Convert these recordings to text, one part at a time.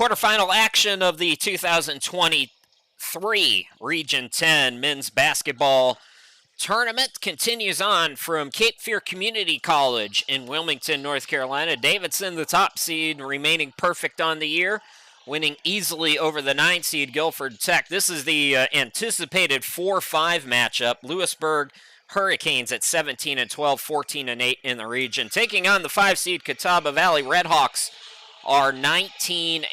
Quarterfinal action of the 2023 Region 10 men's basketball tournament continues on from Cape Fear Community College in Wilmington, North Carolina. Davidson, the top seed, remaining perfect on the year, winning easily over the 9 seed Guilford Tech. This is the anticipated 4-5 matchup. Louisburg Hurricanes at 17-12, 14-8 in the region. Taking on the 5 seed Catawba Valley Redhawks are 19-11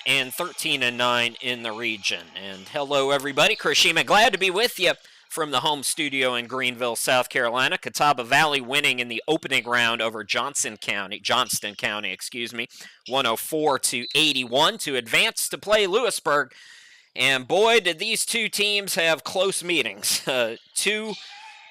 and 13-9 in the region. And hello, everybody. Chris Shima, glad to be with you from the home studio in Greenville, South Carolina. Catawba Valley winning in the opening round over Johnston County, 104-81 to advance to play Louisburg. And boy, did these two teams have close meetings. 2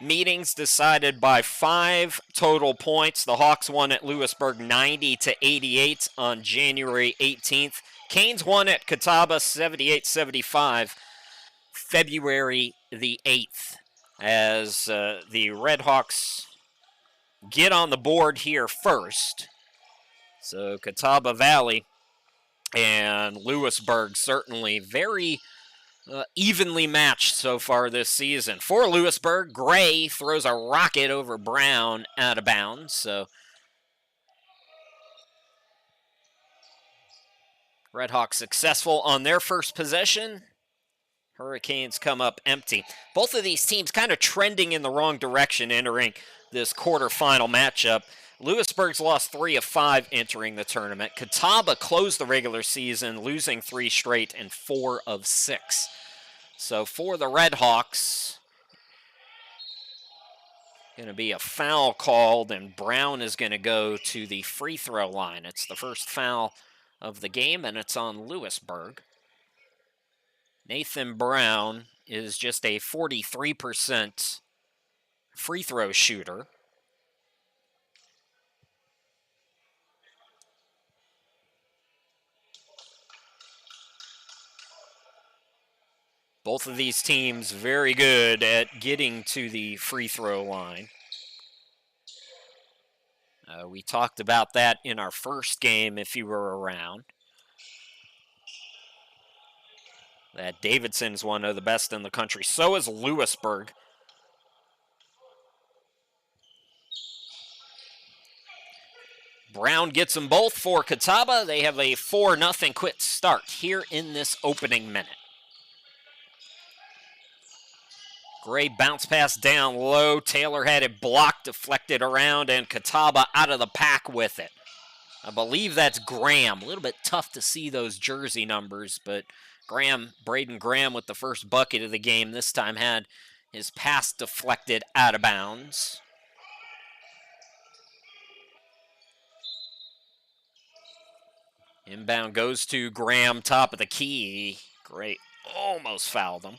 meetings decided by 5 total points. The Hawks won at Louisburg 90-88 on January 18th. Canes won at Catawba 78-75 February the 8th. As the Redhawks get on the board here first. So Catawba Valley and Louisburg certainly very evenly matched so far this season. For Louisburg, Gray throws a rocket over Brown out of bounds. So Redhawks successful on their first possession. Hurricanes come up empty. Both of these teams kind of trending in the wrong direction entering this quarterfinal matchup. Louisburg's lost 3 of 5 entering the tournament. Catawba closed the regular season, losing 3 straight and 4 of 6. So for the Redhawks, going to be a foul called, and Brown is going to go to the free throw line. It's the first foul of the game, and it's on Louisburg. Nathan Brown is just a 43% free throw shooter. Both of these teams very good at getting to the free throw line. We talked about that in our first game, if you were around. That Davidson's one of the best in the country. So is Louisburg. Brown gets them both for Catawba. They have a 4-0 quick start here in this opening minute. Gray bounce pass down low. Taylor had it blocked, deflected around, and Catawba out of the pack with it. I believe that's Graham. A little bit tough to see those jersey numbers, but Braden Graham with the first bucket of the game this time had his pass deflected out of bounds. Inbound goes to Graham, top of the key. Great, almost fouled him.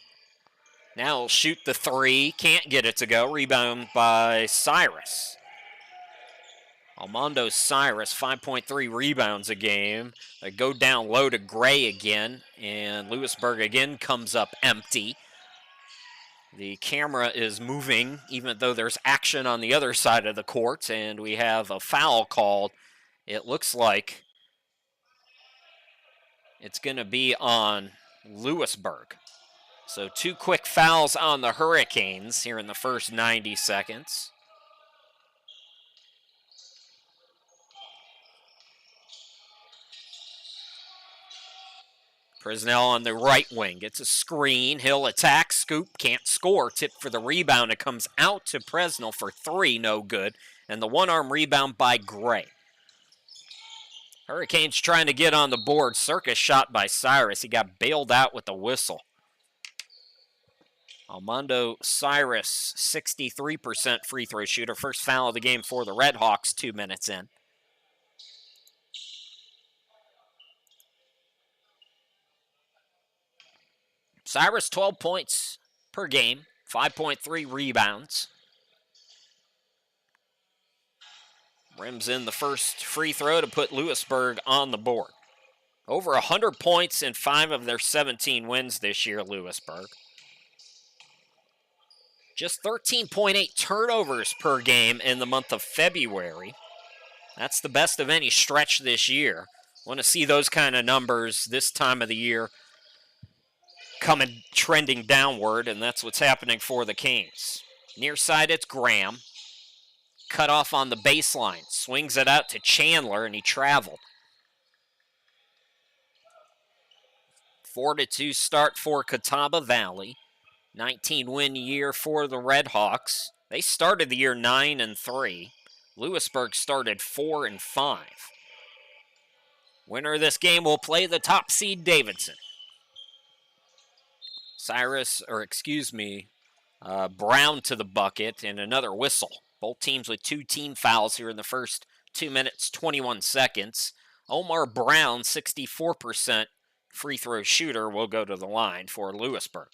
Now he'll shoot the 3, can't get it to go. Rebound by Cyrus. Armando Cyrus, 5.3 rebounds a game. They go down low to Gray again, and Louisburg again comes up empty. The camera is moving, even though there's action on the other side of the court, and we have a foul called. It looks like it's going to be on Louisburg. So 2 quick fouls on the Hurricanes here in the first 90 seconds. Presnell on the right wing gets a screen. He'll attack, scoop, can't score. Tip for the rebound. It comes out to Presnell for 3, no good. And the one-arm rebound by Gray. Hurricanes trying to get on the board. Circus shot by Cyrus. He got bailed out with a whistle. Armando Cyrus, 63% free throw shooter. First foul of the game for the Redhawks, 2 minutes in. Cyrus, 12 points per game, 5.3 rebounds. Rims in the first free throw to put Louisburg on the board. Over 100 points in 5 of their 17 wins this year, Louisburg. Just 13.8 turnovers per game in the month of February. That's the best of any stretch this year. Want to see those kind of numbers this time of the year coming trending downward, and that's what's happening for the Canes. Near side, it's Graham. Cut off on the baseline. Swings it out to Chandler, and he traveled. 4-2 start for Catawba Valley. 19-win year for the Redhawks. They started the year 9-3. Louisburg started 4-5. Winner of this game will play the top seed Davidson. Brown to the bucket and another whistle. Both teams with 2 team fouls here in the first 2 minutes, 21 seconds. Omar Brown, 64% free throw shooter, will go to the line for Louisburg.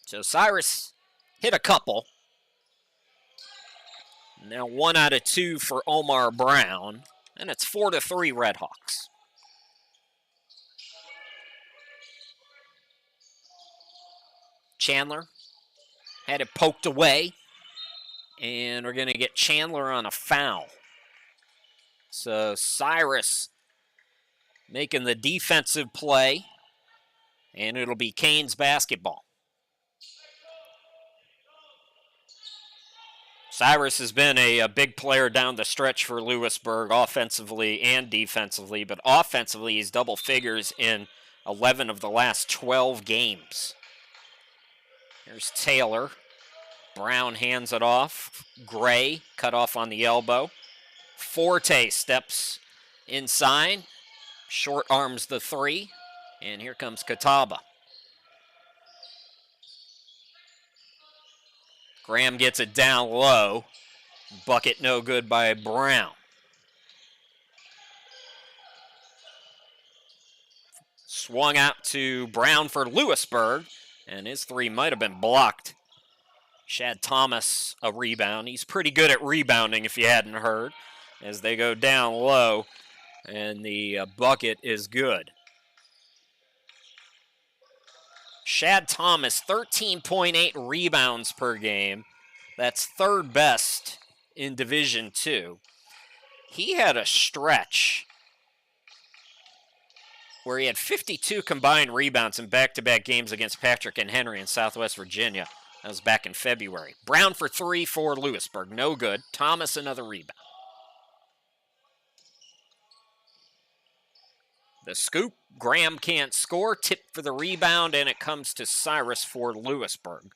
So Cyrus hit a couple. Now 1 out of 2 for Omar Brown. And it's 4-3 Redhawks. Chandler had it poked away. And we're going to get Chandler on a foul. So Cyrus making the defensive play. And it'll be Canes basketball. Cyrus has been a big player down the stretch for Louisburg offensively and defensively, but offensively he's double figures in 11 of the last 12 games. Here's Taylor. Brown hands it off. Gray cut off on the elbow. Forte steps inside. Short arms the 3. And here comes Catawba. Graham gets it down low. Bucket no good by Brown. Swung out to Brown for Louisburg, and his 3 might have been blocked. Shad Thomas a rebound. He's pretty good at rebounding if you hadn't heard, as they go down low, and the bucket is good. Shad Thomas, 13.8 rebounds per game. That's 3rd best in Division II. He had a stretch where he had 52 combined rebounds in back-to-back games against Patrick and Henry in Southwest Virginia. That was back in February. Brown for 3 for Louisburg. No good. Thomas another rebound. The scoop, Graham can't score. Tip for the rebound, and it comes to Cyrus for Louisburg.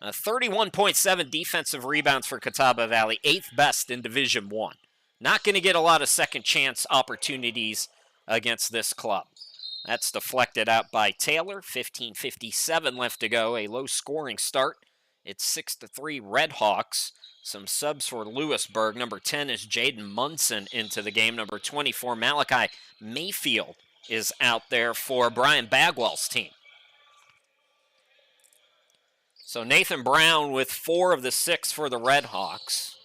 31.7 defensive rebounds for Catawba Valley, 8th best in Division I. Not going to get a lot of second chance opportunities against this club. That's deflected out by Taylor. 15:57 left to go. A low-scoring start. It's 6-3 Redhawks. Some subs for Louisburg. Number 10 is Jaden Munson into the game. Number 24, Malachi Mayfield, is out there for Brian Bagwell's team. So Nathan Brown with 4 of the 6 for the Redhawks.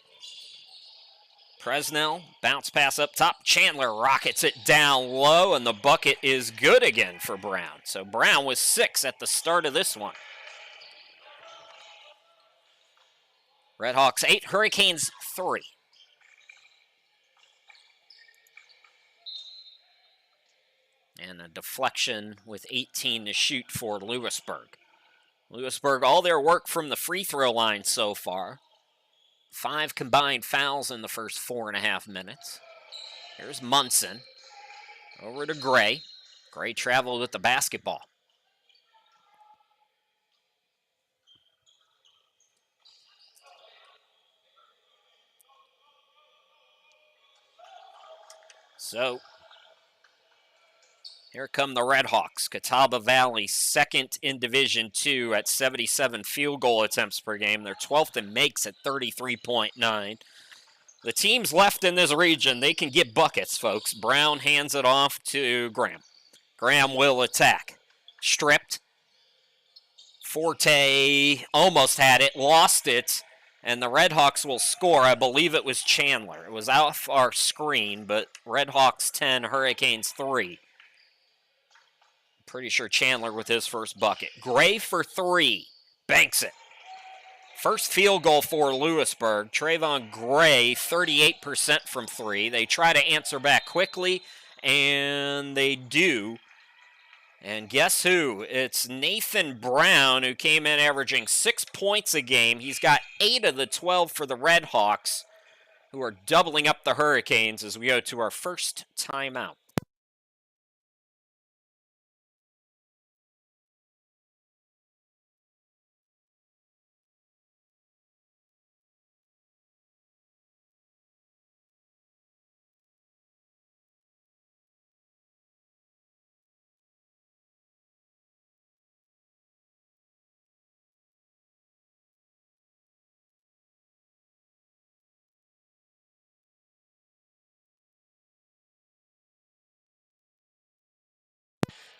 Presnell, bounce pass up top. Chandler rockets it down low, and the bucket is good again for Brown. So Brown was 6 at the start of this one. Redhawks 8, Hurricanes 3. And a deflection with 18 to shoot for Louisburg. Louisburg, all their work from the free throw line so far. 5 combined fouls in the first 4.5 minutes. Here's Munson. Over to Gray. Gray traveled with the basketball. So, here come the Redhawks. Catawba Valley, 2nd in Division II at 77 field goal attempts per game. They're 12th in makes at 33.9. The teams left in this region, they can get buckets, folks. Brown hands it off to Graham. Graham will attack. Stripped. Forte almost had it, lost it, and the Redhawks will score. I believe it was Chandler. It was off our screen, but Redhawks 10, Hurricanes 3. Pretty sure Chandler with his first bucket. Gray for three. Banks it. First field goal for Louisburg. Trayvon Gray, 38% from three. They try to answer back quickly, and they do. And guess who? It's Nathan Brown, who came in averaging 6 points a game. He's got 8 of the 12 for the Red Hawks, who are doubling up the Hurricanes as we go to our first timeout.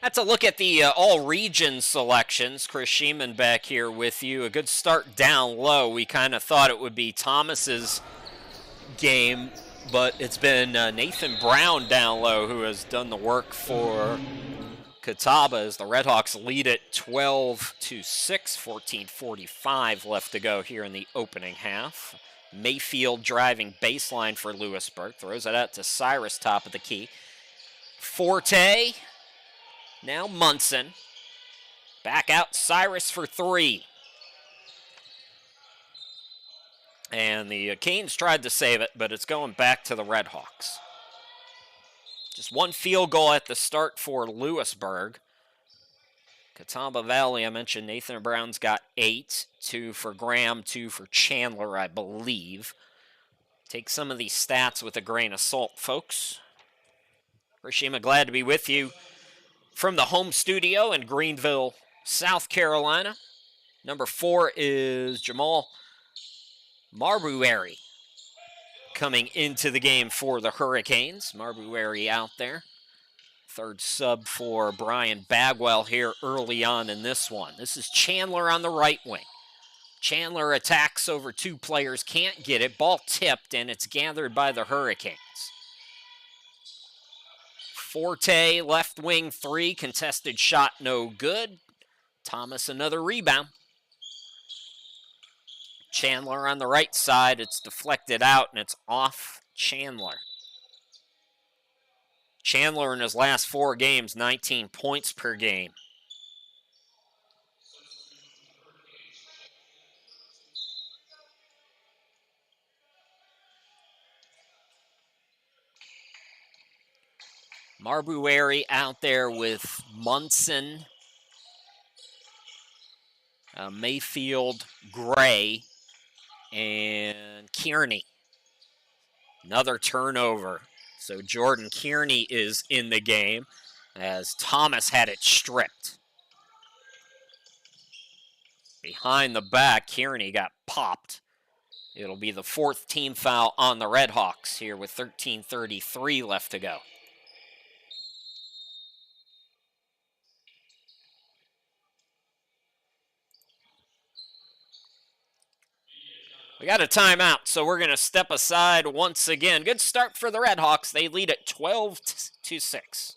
That's a look at the all-region selections. Chris Sheeman back here with you. A good start down low. We kind of thought it would be Thomas's game, but it's been Nathan Brown down low who has done the work for Catawba as the Redhawks lead it 12-6, 14:45 left to go here in the opening half. Mayfield driving baseline for Louisburg. Throws it out to Cyrus, top of the key. Forte. Now Munson. Back out Cyrus for three. And the Canes tried to save it, but it's going back to the Redhawks. Just one field goal at the start for Louisburg. Catawba Valley, I mentioned Nathan Brown's got 8. 2 for Graham, 2 for Chandler, I believe. Take some of these stats with a grain of salt, folks. Rashima, glad to be with you from the home studio in Greenville, South Carolina. Number 4 is Jamal Marbury coming into the game for the Hurricanes. Marbury out there. Third sub for Brian Bagwell here early on in this one. This is Chandler on the right wing. Chandler attacks over 2 players, can't get it. Ball tipped, and it's gathered by the Hurricanes. Forte, left wing 3, contested shot no good. Thomas another rebound. Chandler on the right side, it's deflected out and it's off Chandler. Chandler in his last 4 games, 19 points per game. Marbury out there with Munson, Mayfield, Gray, and Kearney. Another turnover. So Jordan Kearney is in the game as Thomas had it stripped. Behind the back, Kearney got popped. It'll be the 4th team foul on the Redhawks here with 13:33 left to go. We got a timeout, so we're going to step aside once again. Good start for the Redhawks. They lead at 12-6.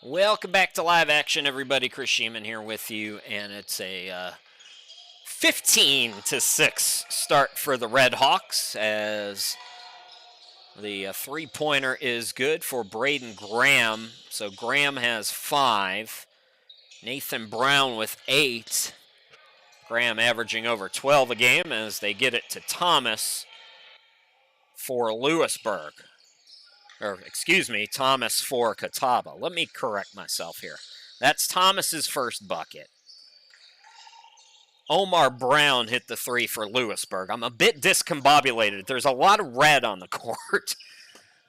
Welcome back to live action, everybody. Chris Sheeman here with you, and it's a 15-6 start for the Redhawks as The three-pointer is good for Braden Graham. So Graham has 5. Nathan Brown with 8. Graham averaging over 12 a game as they get it to Thomas for Louisburg. Or, excuse me, Thomas for Catawba. Let me correct myself here. That's Thomas's first bucket. Omar Brown hit the 3 for Louisburg. I'm a bit discombobulated. There's a lot of red on the court.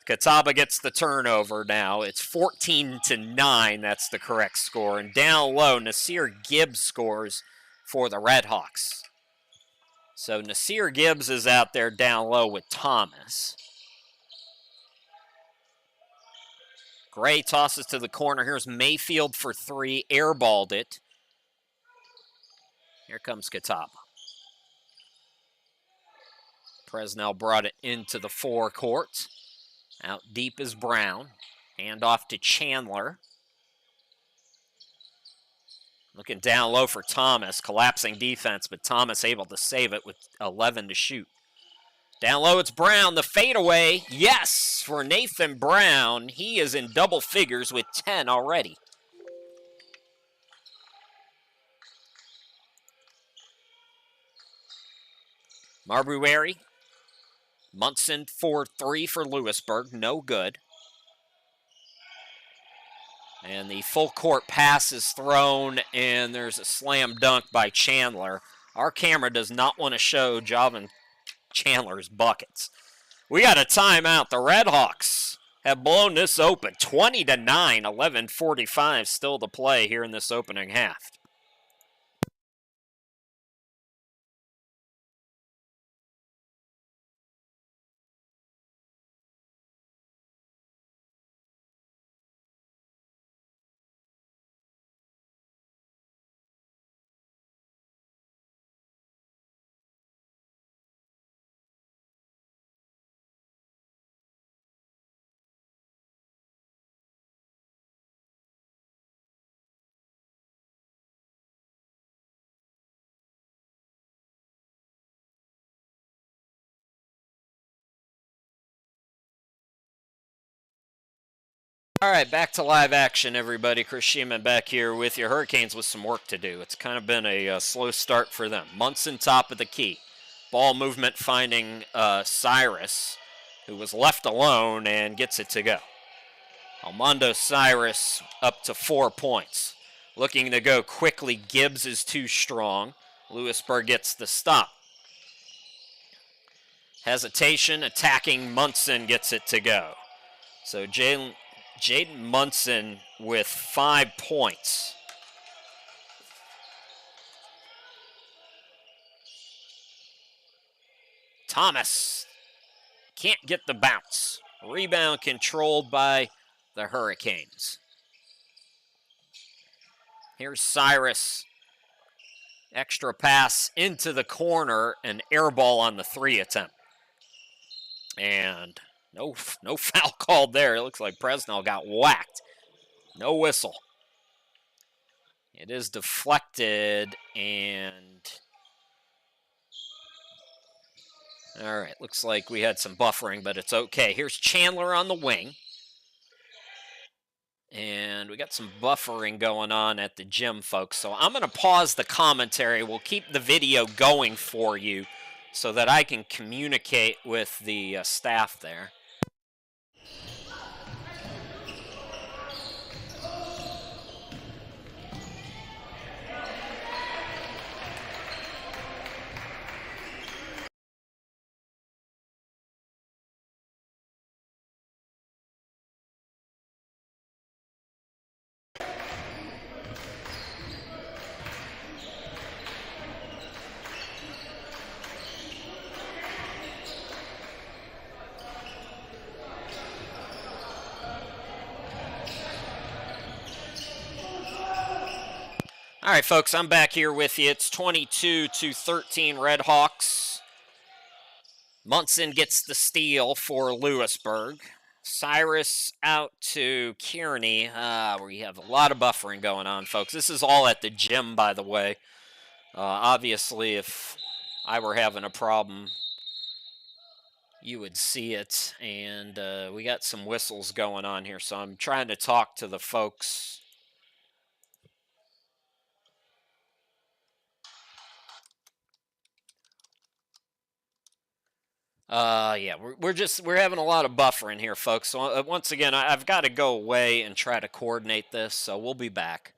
Catawba gets the turnover now. It's 14-9. That's the correct score. And down low, Nasir Gibbs scores for the Redhawks. So Nasir Gibbs is out there down low with Thomas. Gray tosses to the corner. Here's Mayfield for 3. Airballed it. Here comes Catawba. Presnell brought it into the forecourt. Out deep is Brown. Hand off to Chandler. Looking down low for Thomas. Collapsing defense, but Thomas able to save it with 11 to shoot. Down low, it's Brown. The fadeaway, yes, for Nathan Brown. He is in double figures with 10 already. Marbury. Munson for 3 for Louisburg. No good. And the full court pass is thrown, and there's a slam dunk by Chandler. Our camera does not want to show Javan Chandler's buckets. We got a timeout. The Redhawks have blown this open. 20-9, 11:45 still to play here in this opening half. All right, back to live action, everybody. Chris Sheeman back here with you. Hurricanes with some work to do. It's kind of been a slow start for them. Munson top of the key. Ball movement finding Cyrus, who was left alone and gets it to go. Armando Cyrus up to 4 points. Looking to go quickly. Gibbs is too strong. Louisburg gets the stop. Hesitation, attacking Munson gets it to go. So Jaden Munson with 5 points. Thomas can't get the bounce. Rebound controlled by the Hurricanes. Here's Cyrus. Extra pass into the corner, an air ball on the 3 attempt. And no foul called there. It looks like Presnell got whacked. No whistle. It is deflected, and all right, looks like we had some buffering, but it's okay. Here's Chandler on the wing. And we got some buffering going on at the gym, folks. So I'm going to pause the commentary. We'll keep the video going for you so that I can communicate with the staff there. All right, folks, I'm back here with you. It's 22-13 Redhawks. Munson gets the steal for Louisburg. Cyrus out to Kearney. We have a lot of buffering going on, folks. This is all at the gym, by the way. Obviously, if I were having a problem you would see it. And we got some whistles going on here, so I'm trying to talk to the folks. Yeah, we're having a lot of buffering here, folks. So once again, I've got to go away and try to coordinate this, so we'll be back.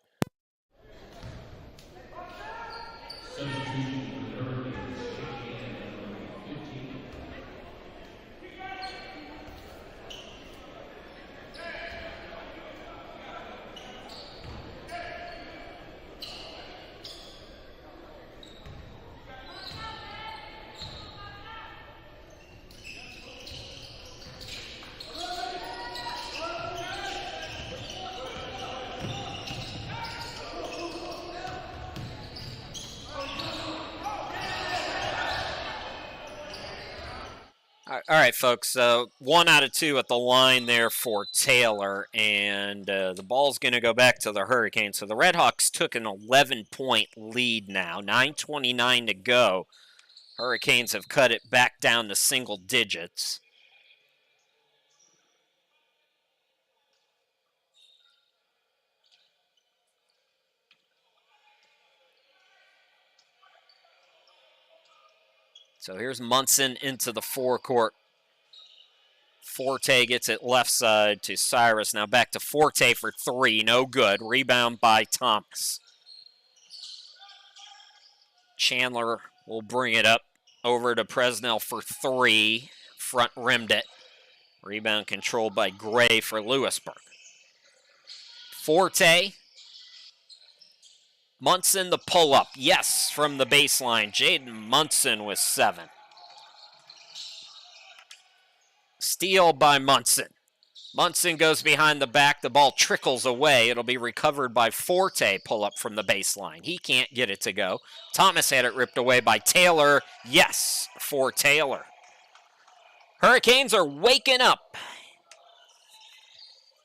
All right, folks. 1 out of 2 at the line there for Taylor, and the ball's going to go back to the Hurricanes. So the Redhawks took an 11-point lead now. 9:29 to go. Hurricanes have cut it back down to single digits. So here's Munson into the forecourt. Forte gets it left side to Cyrus. Now back to Forte for 3. No good. Rebound by Thomas. Chandler will bring it up over to Presnell for 3. Front rimmed it. Rebound controlled by Gray for Louisburg. Forte. Munson the pull-up. Yes, from the baseline. Jaden Munson with 7. Steal by Munson. Munson goes behind the back. The ball trickles away. It'll be recovered by Forte, pull-up from the baseline. He can't get it to go. Thomas had it ripped away by Taylor. Yes, for Taylor. Hurricanes are waking up.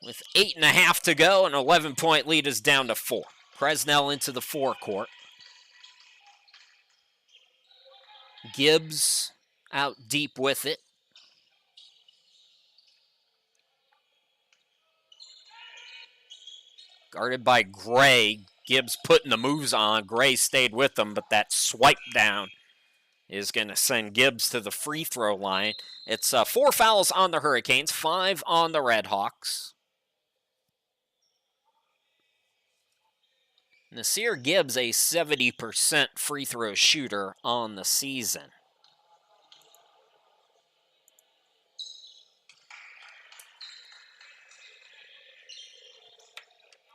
With 8.5 to go, an 11-point lead is down to 4. Presnell into the forecourt. Gibbs out deep with it. Guarded by Gray. Gibbs putting the moves on. Gray stayed with them, but that swipe down is going to send Gibbs to the free throw line. It's 4 fouls on the Hurricanes, 5 on the Redhawks. Nasir Gibbs, a 70% free throw shooter on the season.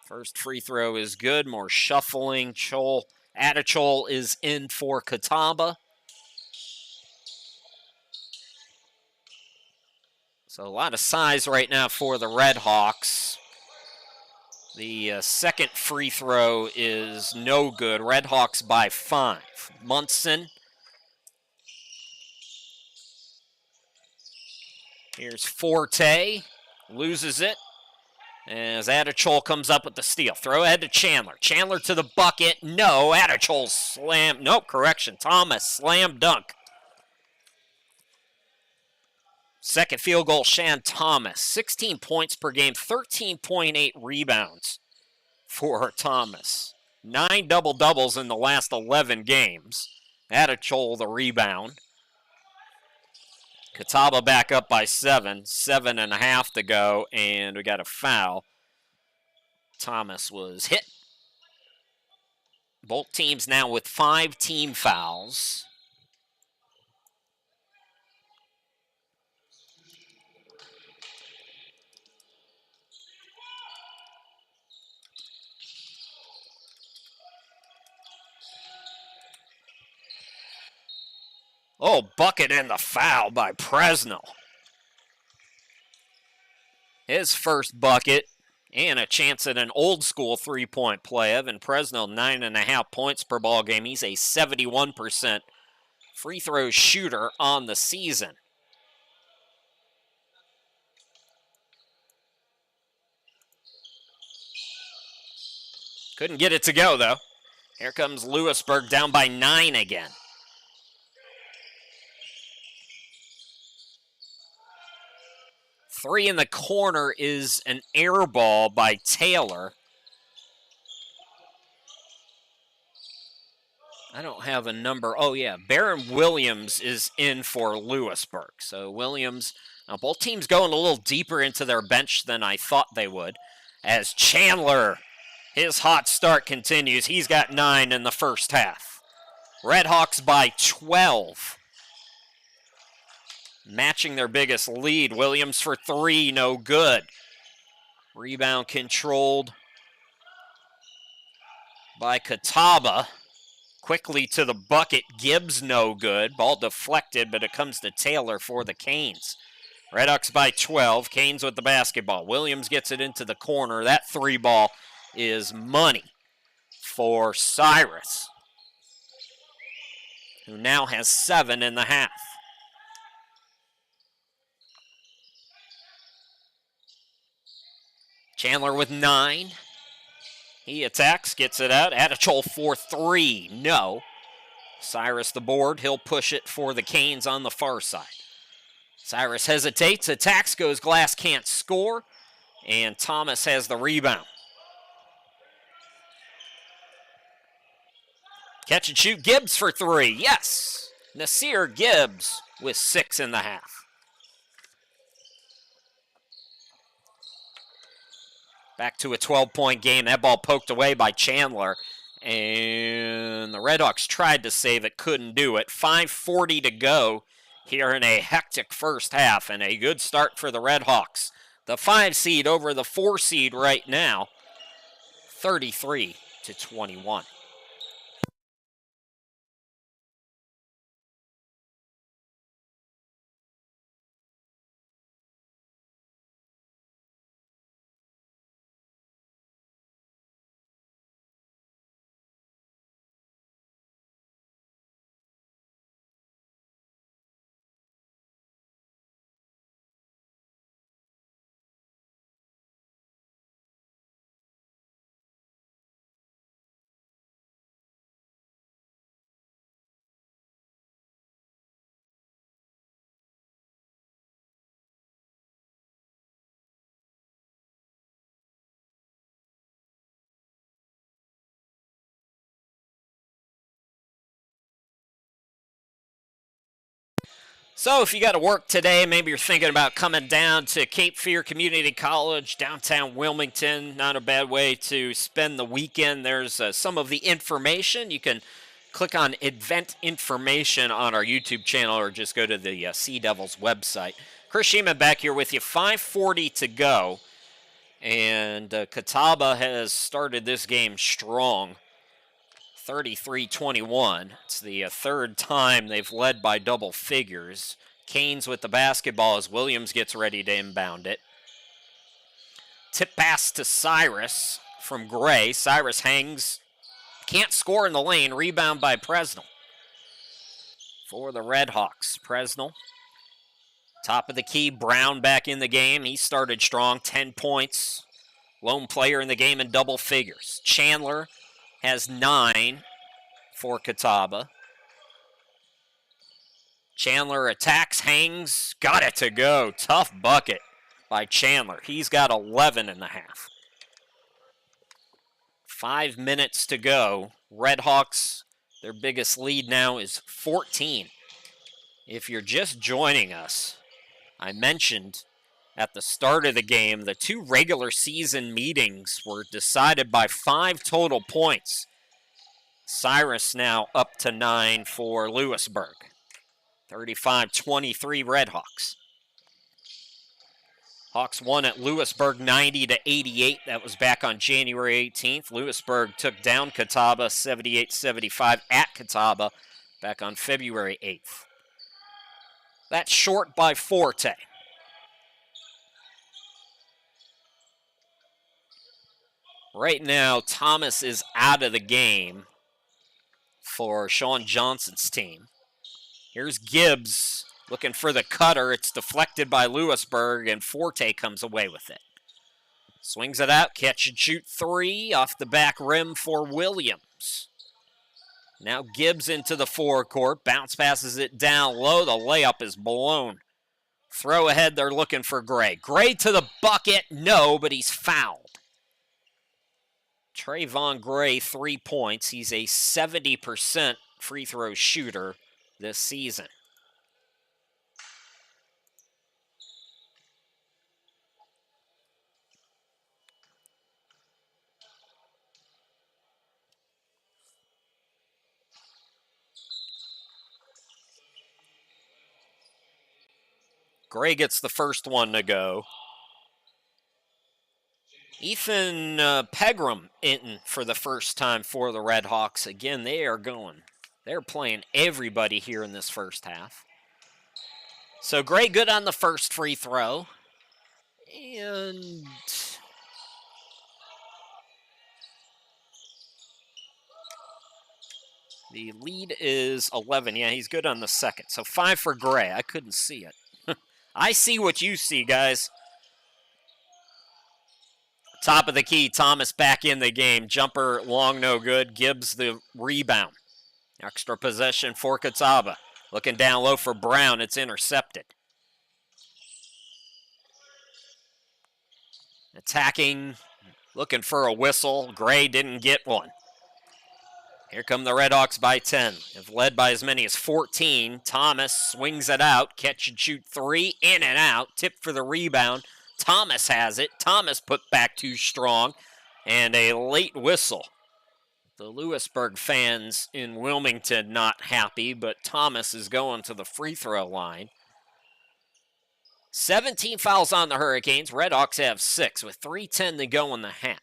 First free throw is good. More shuffling. Adachol is in for Catawba. So a lot of size right now for the Redhawks. The second free throw is no good. Redhawks by 5. Munson. Here's Forte. Loses it. As Adachol comes up with the steal. Throw ahead to Chandler. Chandler to the bucket. No. Adachol slam. Nope, correction. Thomas slam dunk. Second field goal, Shan Thomas. 16 points per game, 13.8 rebounds for Thomas. 9 double-doubles in the last 11 games. Adachol the rebound. Catawba back up by 7. 7.5 to go, and we got a foul. Thomas was hit. Both teams now with 5 team fouls. Oh, bucket and the foul by Presnell. His first bucket and a chance at an old school three-point play. Evan Presnell, 9.5 points per ball game. He's a 71% free throw shooter on the season. Couldn't get it to go, though. Here comes Louisburg down by 9 again. Three in the corner is an air ball by Taylor. I don't have a number. Oh, yeah. Baron Williams is in for Louisburg. So Williams, now both teams going a little deeper into their bench than I thought they would. As Chandler, his hot start continues. He's got 9 in the first half. Redhawks by 12. Matching their biggest lead. Williams for 3, no good. Rebound controlled by Catawba. Quickly to the bucket. Gibbs no good. Ball deflected, but it comes to Taylor for the Canes. Redhawks by 12. Canes with the basketball. Williams gets it into the corner. That 3 ball is money for Cyrus, who now has 7 in the half. Chandler with 9. He attacks, gets it out. Atachol for 3. No. Cyrus the board. He'll push it for the Canes on the far side. Cyrus hesitates, attacks, goes glass, can't score. And Thomas has the rebound. Catch and shoot. Gibbs for 3. Yes. Nasir Gibbs with 6 in the half. Back to a 12-point game. That ball poked away by Chandler. And the Redhawks tried to save it, couldn't do it. 5:40 to go here in a hectic first half, and a good start for the Redhawks. The 5 seed over the 4 seed right now, 33-21. So if you got to work today, maybe you're thinking about coming down to Cape Fear Community College, downtown Wilmington, not a bad way to spend the weekend. There's some of the information. You can click on event information on our YouTube channel or just go to the Sea Devils website. Chris Sheeman back here with you, 5:40 to go. And Catawba has started this game strong. 33-21. It's the third time they've led by double figures. Canes with the basketball as Williams gets ready to inbound it. Tip pass to Cyrus from Gray. Cyrus hangs. Can't score in the lane. Rebound by Presnell. For the Redhawks. Presnell. Top of the key. Brown back in the game. He started strong. 10 points. Lone player in the game in double figures. Chandler has 9 for Catawba. Chandler attacks, hangs, got it to go. Tough bucket by Chandler. He's got 11 in the half. 5 minutes to go. Redhawks, their biggest lead now is 14. If you're just joining us, I mentioned at the start of the game, the 2 regular season meetings were decided by 5 total points. Cyrus now up to 9 for Louisburg. 35-23 Redhawks. Hawks won at Louisburg 90-88. That was back on January 18th. Louisburg took down Catawba 78-75 at Catawba back on February 8th. That's short by Forte. Right now, Thomas is out of the game for Sean Johnson's team. Here's Gibbs looking for the cutter. It's deflected by Louisburg, and Forte comes away with it. Swings it out, catch and shoot 3 off the back rim for Williams. Now Gibbs into the forecourt, bounce passes it down low. The layup is blown Throw ahead, they're looking for Gray. Gray to the bucket, no, but he's fouled. Trayvon Gray, 3 points. He's a 70% free throw shooter this season. Gray gets the first one to go. Ethan Pegram in for the first time for the Red Hawks. Again, they are going. They're playing everybody here in this first half. So Gray good on the first free throw. And the lead is 11. Yeah, he's good on the second. So 5 for Gray. I couldn't see it. I see what you see, guys. Top of the key, Thomas back in the game. Jumper long, no good. Gibbs the rebound. Extra possession for Catawba. Looking down low for Brown. It's intercepted. Attacking, looking for a whistle. Gray didn't get one. Here come the Redhawks by 10. Have led by as many as 14. Thomas swings it out. Catch and shoot 3. In and out. Tip for the rebound. Thomas has it. Thomas put back too strong. And a late whistle. The Louisburg fans in Wilmington not happy, but Thomas is going to the free throw line. 17 fouls on the Hurricanes. Redhawks have 6 with 3:10 to go in the half.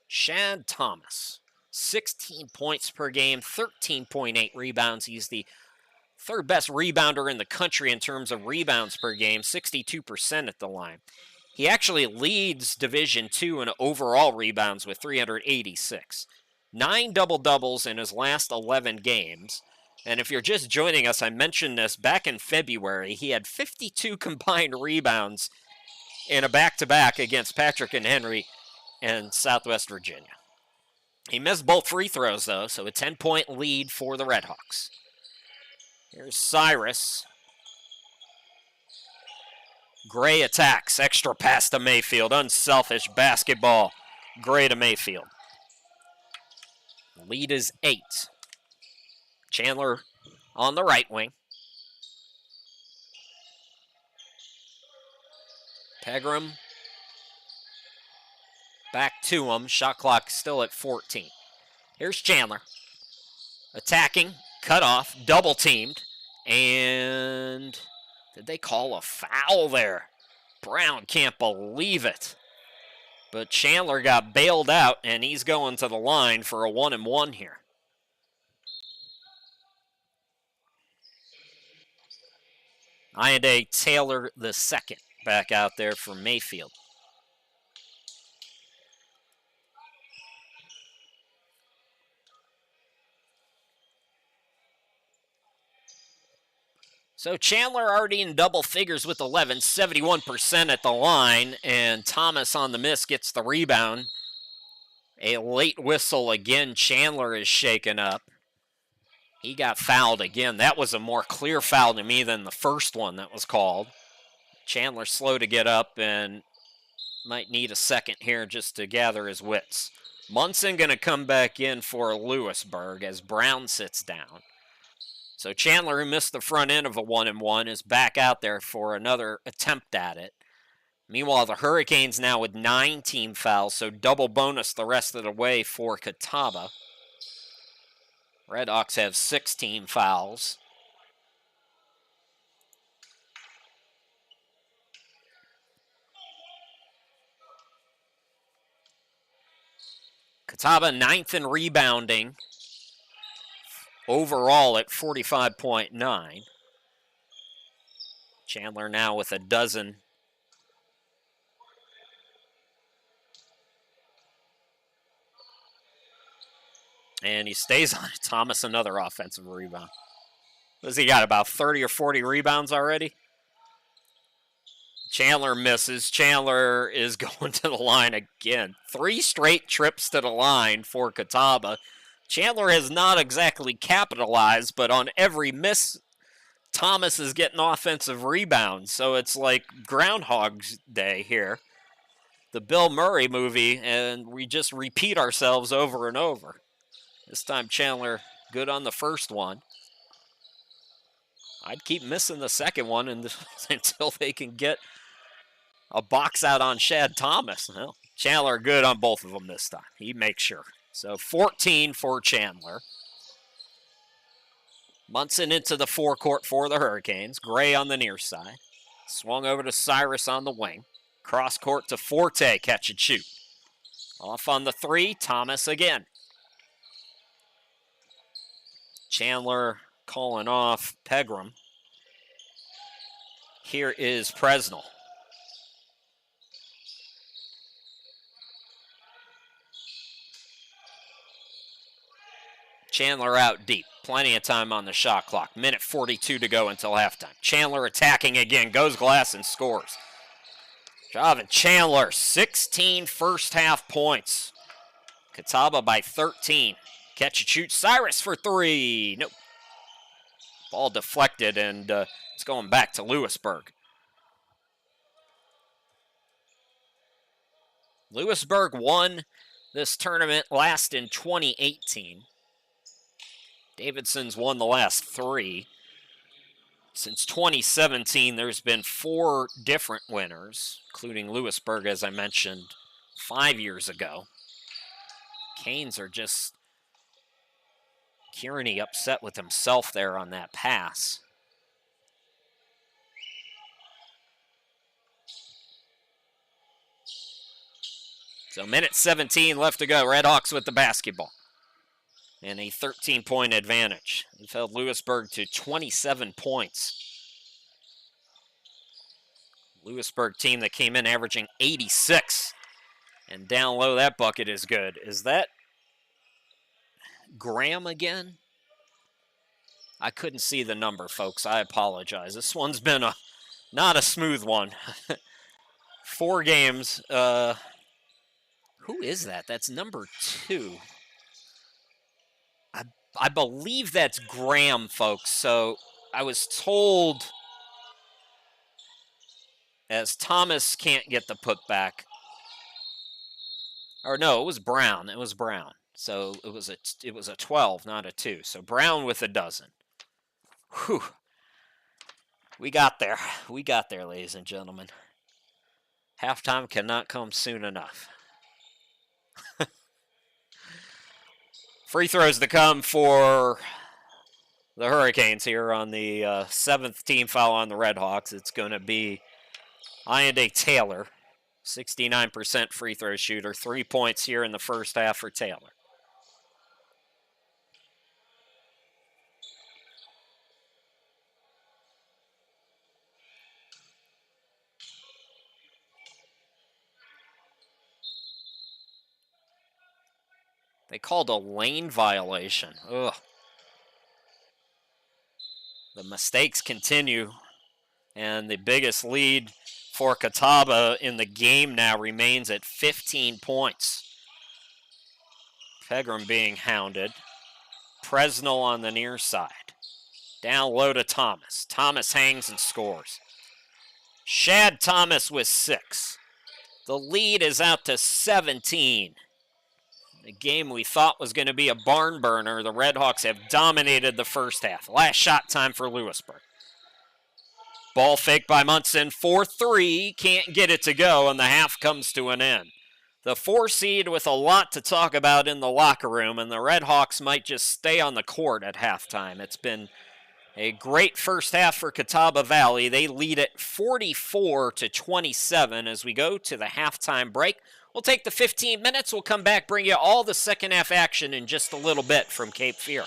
Shad Thomas, 16 points per game, 13.8 rebounds. He's the third best rebounder in the country in terms of rebounds per game, 62% at the line. He actually leads Division II in overall rebounds with 386. 9 double-doubles in his last 11 games. And if you're just joining us, I mentioned this back in February. He had 52 combined rebounds in a back-to-back against Patrick and Henry and Southwest Virginia. He missed both free throws, though, so a 10-point lead for the Redhawks. Here's Cyrus. Gray attacks. Extra pass to Mayfield. Unselfish basketball. Gray to Mayfield. Lead is 8. Chandler on the right wing. Pegram back to him. Shot clock still at 14. Here's Chandler. Attacking. Cut off. Double teamed. And did they call a foul there? Brown can't believe it. But Chandler got bailed out, and he's going to the line for a 1-and-1 here. Iade Taylor the second back out there for Mayfield. So Chandler already in double figures with 11, 71% at the line, and Thomas on the miss gets the rebound. A late whistle again. Chandler is shaken up. He got fouled again. That was a more clear foul to me than the first one that was called. Chandler slow to get up and might need a second here just to gather his wits. Munson going to come back in for Louisburg as Brown sits down. So Chandler, who missed the front end of a 1-and-1, is back out there for another attempt at it. Meanwhile, the Hurricanes now with 9 team fouls, so double bonus the rest of the way for Catawba. Redhawks have 16 fouls. Catawba 9th in rebounding. Overall at 45.9. Chandler now with a dozen. And he stays on it. Thomas another offensive rebound. Has he got about 30 or 40 rebounds already? Chandler misses. Chandler is going to the line again. 3 straight trips to the line for Catawba. Chandler has not exactly capitalized, but on every miss Thomas is getting offensive rebounds, so it's like Groundhog's Day here. The Bill Murray movie, and we just repeat ourselves over and over. This time Chandler good on the first one. I'd keep missing the second one until they can get a box out on Shad Thomas. Well, Chandler good on both of them this time. He makes sure. So 14 for Chandler. Munson into the forecourt for the Hurricanes. Gray on the near side. Swung over to Cyrus on the wing. Cross court to Forte, catch and shoot. Off on the three, Thomas again. Chandler calling off Pegram. Here is Presnell. Chandler out deep. Plenty of time on the shot clock. Minute 42 to go until halftime. Chandler attacking again. Goes glass and scores. Javan Chandler, 16 first half points. Catawba by 13. Catch and shoot. Cyrus for three. Nope. Ball deflected, and it's going back to Louisburg. Louisburg won this tournament last in 2018. Davidson's won the last three. Since 2017, there's been 4 different winners, including Louisburg, as I mentioned, 5 years ago. Canes are just... Kearney upset with himself there on that pass. So minute 17 left to go. Redhawks with the basketball. And a 13-point advantage. They've held Louisburg to 27 points. Louisburg team that came in averaging 86. And down low, that bucket is good. Is that Graham again? I couldn't see the number, folks. I apologize. This one's been not a smooth one. 4 games. Who is that? That's number 2. I believe that's Graham, folks. So I was told, as Thomas can't get the putback. Or no, it was Brown. It was Brown. So it was a 12, not a 2. So Brown with a dozen. Whew. We got there. We got there, ladies and gentlemen. Halftime cannot come soon enough. Free throws to come for the Hurricanes here on the 7th team foul on the Redhawks. It's going to be Iande Taylor, 69% free throw shooter. 3 points here in the first half for Taylor. They called a lane violation. Ugh. The mistakes continue, and the biggest lead for Catawba in the game now remains at 15 points. Pegram being hounded. Presnell on the near side. Down low to Thomas. Thomas hangs and scores. Shad Thomas with 6. The lead is out to 17. The game we thought was going to be a barn burner, the Redhawks have dominated the first half. Last shot time for Louisburg. Ball fake by Munson for 3. Can't get it to go, and the half comes to an end. The 4 seed with a lot to talk about in the locker room, and the Redhawks might just stay on the court at halftime. It's been a great first half for Catawba Valley. They lead it 44-27 as we go to the halftime break. We'll take the 15 minutes. We'll come back, bring you all the second half action in just a little bit from Cape Fear.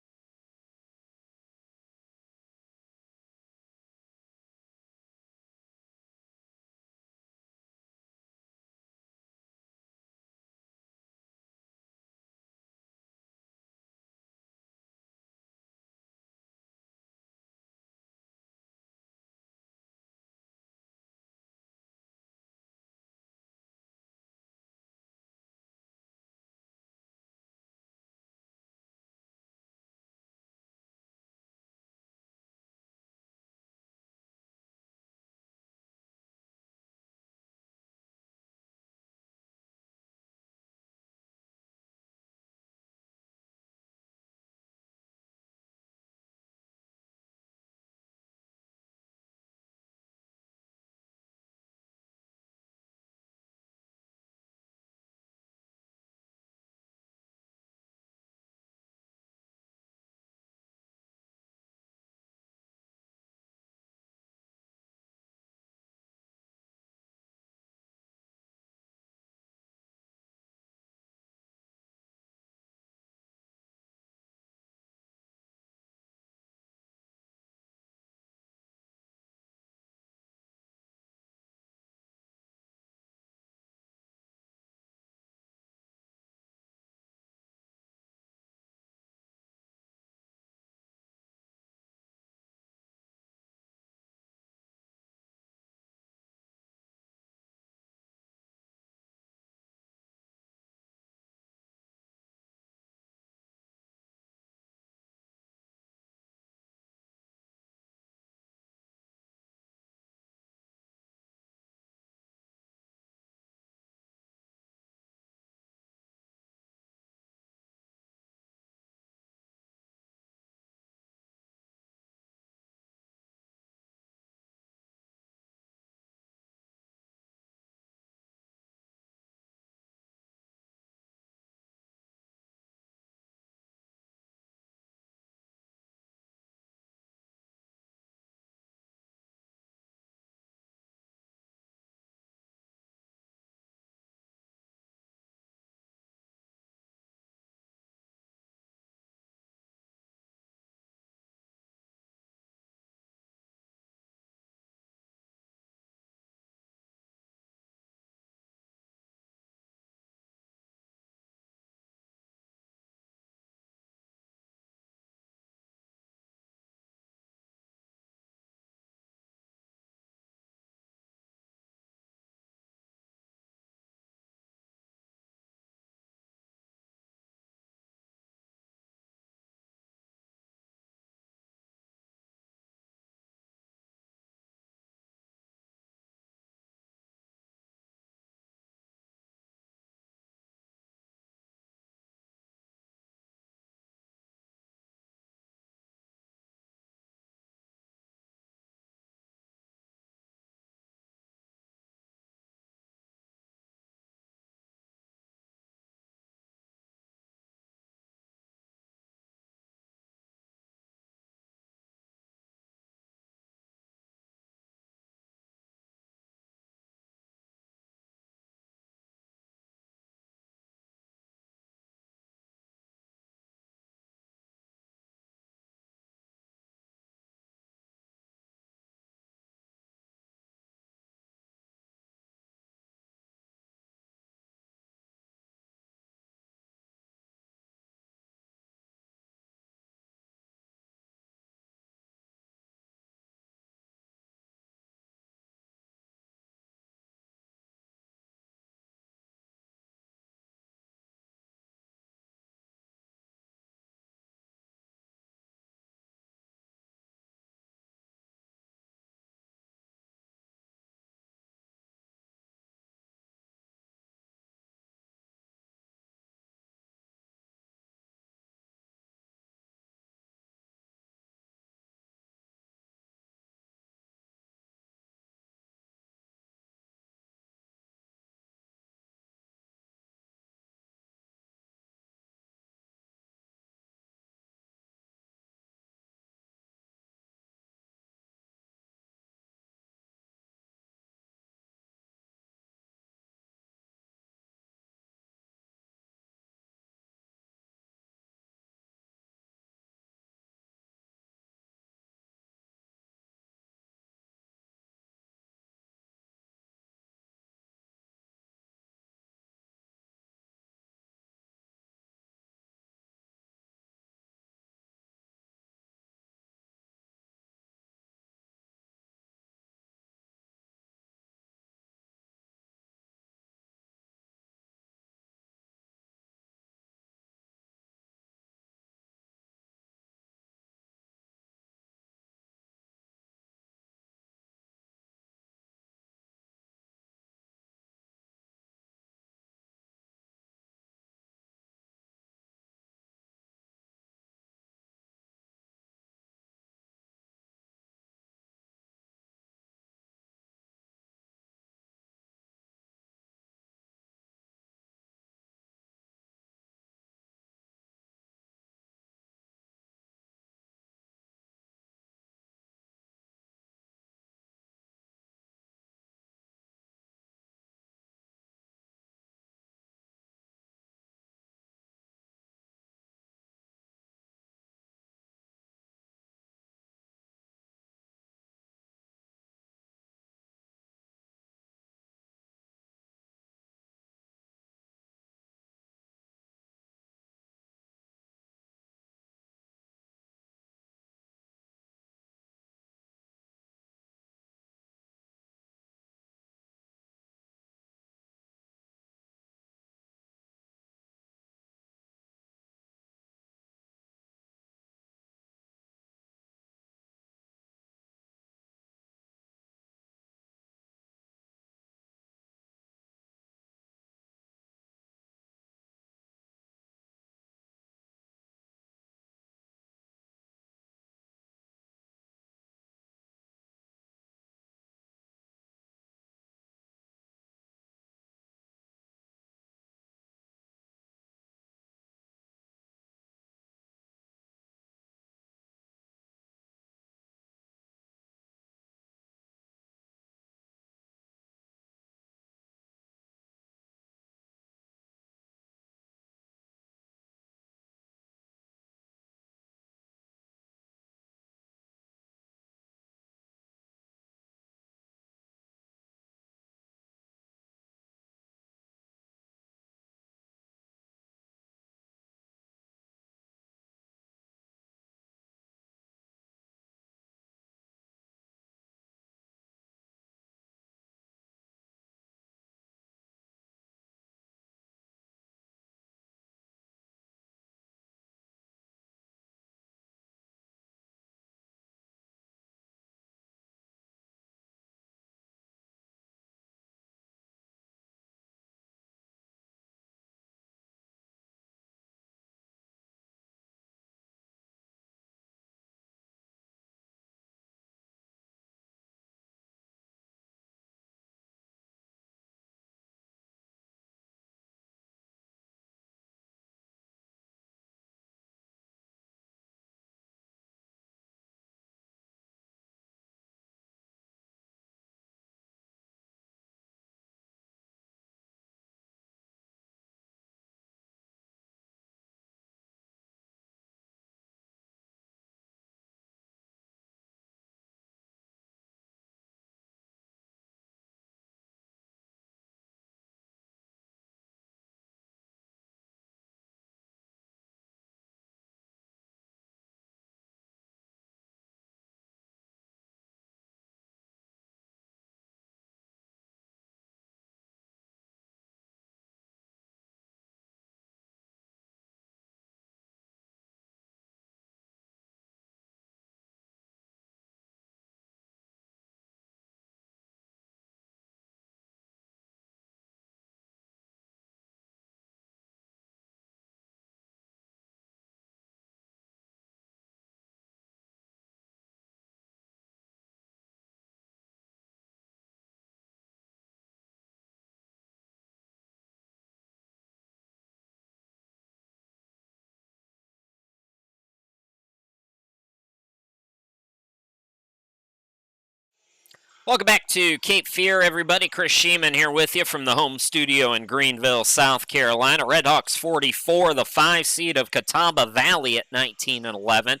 Welcome back to Cape Fear, everybody. Chris Sheeman here with you from the home studio in Greenville, South Carolina. Redhawks 44, the 5 seed of Catawba Valley at 19-11.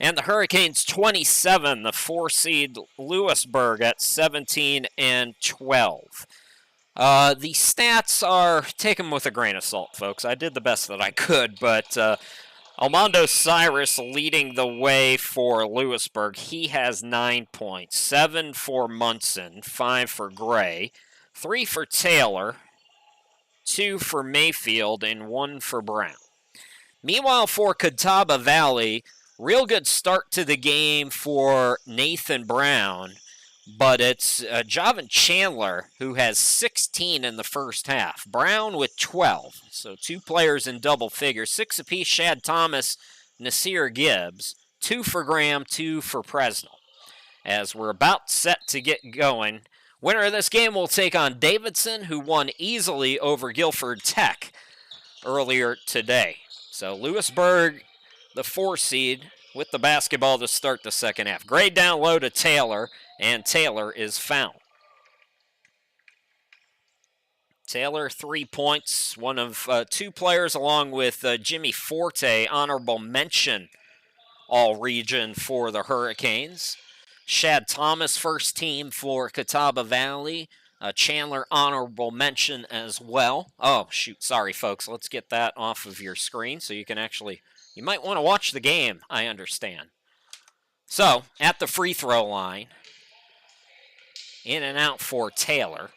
And the Hurricanes 27, the 4 seed Louisburg at 17-12. The stats are, take them with a grain of salt, folks. I did the best that I could, but Armando Cyrus leading the way for Louisburg. He has 9 points, 7 for Munson, 5 for Gray, 3 for Taylor, 2 for Mayfield, and 1 for Brown. Meanwhile, for Catawba Valley, real good start to the game for Nathan Brown, but it's Javan Chandler who has 16 in the first half. Brown with 12, so 2 players in double figures. 6 apiece, Shad Thomas, Nasir Gibbs, 2 for Graham, 2 for Presnell. As we're about set to get going, winner of this game will take on Davidson, who won easily over Guilford Tech earlier today. So Louisburg, the 4 seed, with the basketball to start the second half. Gray down low to Taylor, and Taylor is fouled. Taylor, 3 points, one of 2 players along with Jimmy Forte, honorable mention all-region for the Hurricanes. Shad Thomas, first team for Catawba Valley. Chandler, honorable mention as well. Oh, shoot, sorry, folks. Let's get that off of your screen so you can actually, you might want to watch the game, I understand. So, at the free throw line, in and out for Taylor.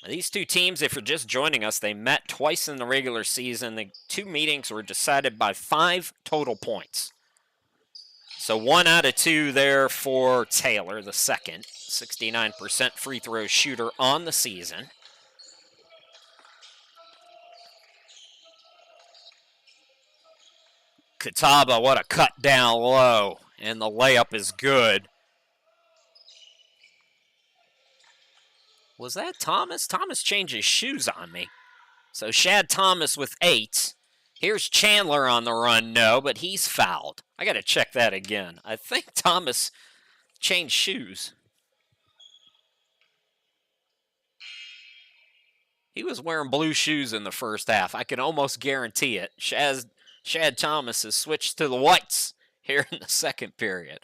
These 2 teams, if you're just joining us, they met twice in the regular season. The 2 meetings were decided by 5 total points. So 1 out of 2 there for Taylor, the second. 69% free throw shooter on the season. Catawba, what a cut down low. And the layup is good. Was that Thomas? Thomas changed his shoes on me. So Shad Thomas with 8. Here's Chandler on the run. No, but he's fouled. I got to check that again. I think Thomas changed shoes. He was wearing blue shoes in the first half. I can almost guarantee it. Shad Thomas has switched to the whites here in the second period.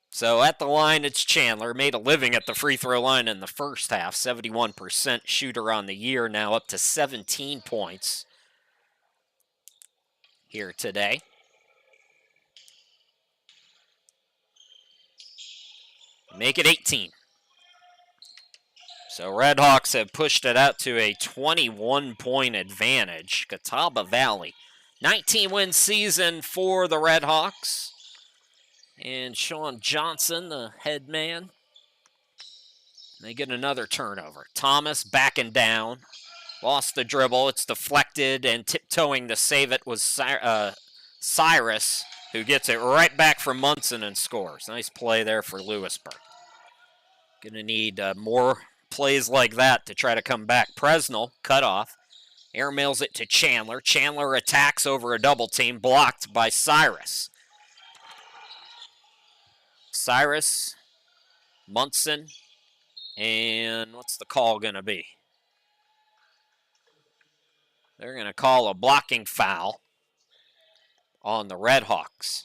So at the line, it's Chandler. Made a living at the free throw line in the first half. 71% shooter on the year, now up to 17 points here today. Make it 18. So Redhawks have pushed it out to a 21-point advantage. Catawba Valley, 19-win season for the Redhawks. And Sean Johnson, the head man. They get another turnover. Thomas backing down. Lost the dribble. It's deflected, and tiptoeing to save it was Cyrus, who gets it right back from Munson and scores. Nice play there for Louisburg. Going to need more plays like that to try to come back. Presnell, cut off. Airmails it to Chandler. Chandler attacks over a double team, blocked by Cyrus. Cyrus, Munson, and what's the call going to be? They're going to call a blocking foul on the Redhawks.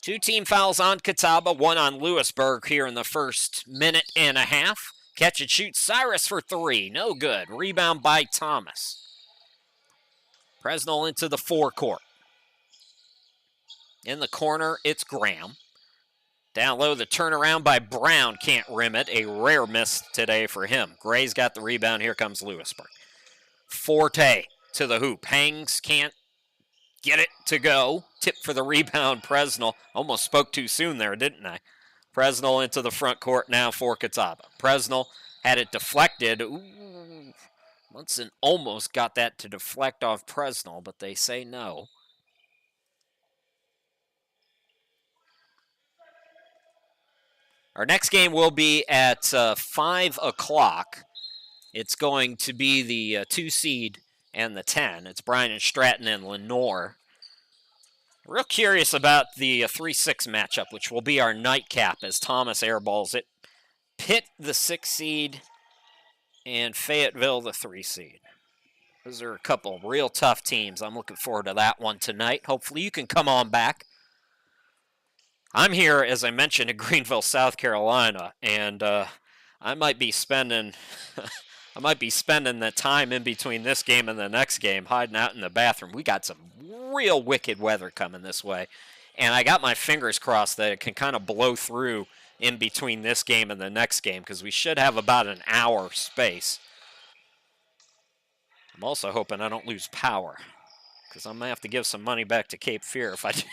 Two team fouls on Catawba, 1 on Louisburg here in the first minute and a half. Catch and shoot, Cyrus for 3. No good. Rebound by Thomas. Presnell into the forecourt. In the corner, it's Graham. Down low, the turnaround by Brown. Can't rim it. A rare miss today for him. Gray's got the rebound. Here comes Louisburg. Forte to the hoop. Hangs, can't get it to go. Tip for the rebound, Presnell. Almost spoke too soon there, didn't I? Presnell into the front court now for Catawba. Presnell had it deflected. Ooh, Munson almost got that to deflect off Presnell, but they say no. Our next game will be at 5 o'clock. It's going to be the 2 seed and the 10. It's Bryan and Stratton and Lenoir. Real curious about the 3-6 matchup, which will be our nightcap as Thomas airballs it. Pitt, the 6 seed, and Fayetteville, the 3 seed. Those are a couple real tough teams. I'm looking forward to that one tonight. Hopefully you can come on back. I'm here, as I mentioned, in Greenville, South Carolina, and I might be spending the time in between this game and the next game hiding out in the bathroom. We got some real wicked weather coming this way, and I got my fingers crossed that it can kind of blow through in between this game and the next game because we should have about an hour space. I'm also hoping I don't lose power because I'm going to have to give some money back to Cape Fear if I do.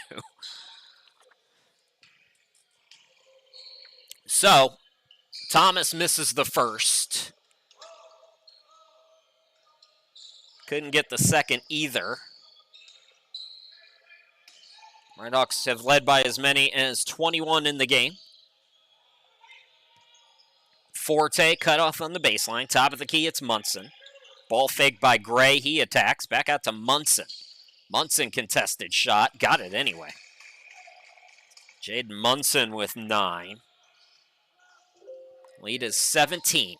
So, Thomas misses the first. Couldn't get the second either. Redhawks have led by as many as 21 in the game. Forte cut off on the baseline. Top of the key, it's Munson. Ball faked by Gray. He attacks. Back out to Munson. Munson contested shot. Got it anyway. Jaden Munson with 9. Lead is 17.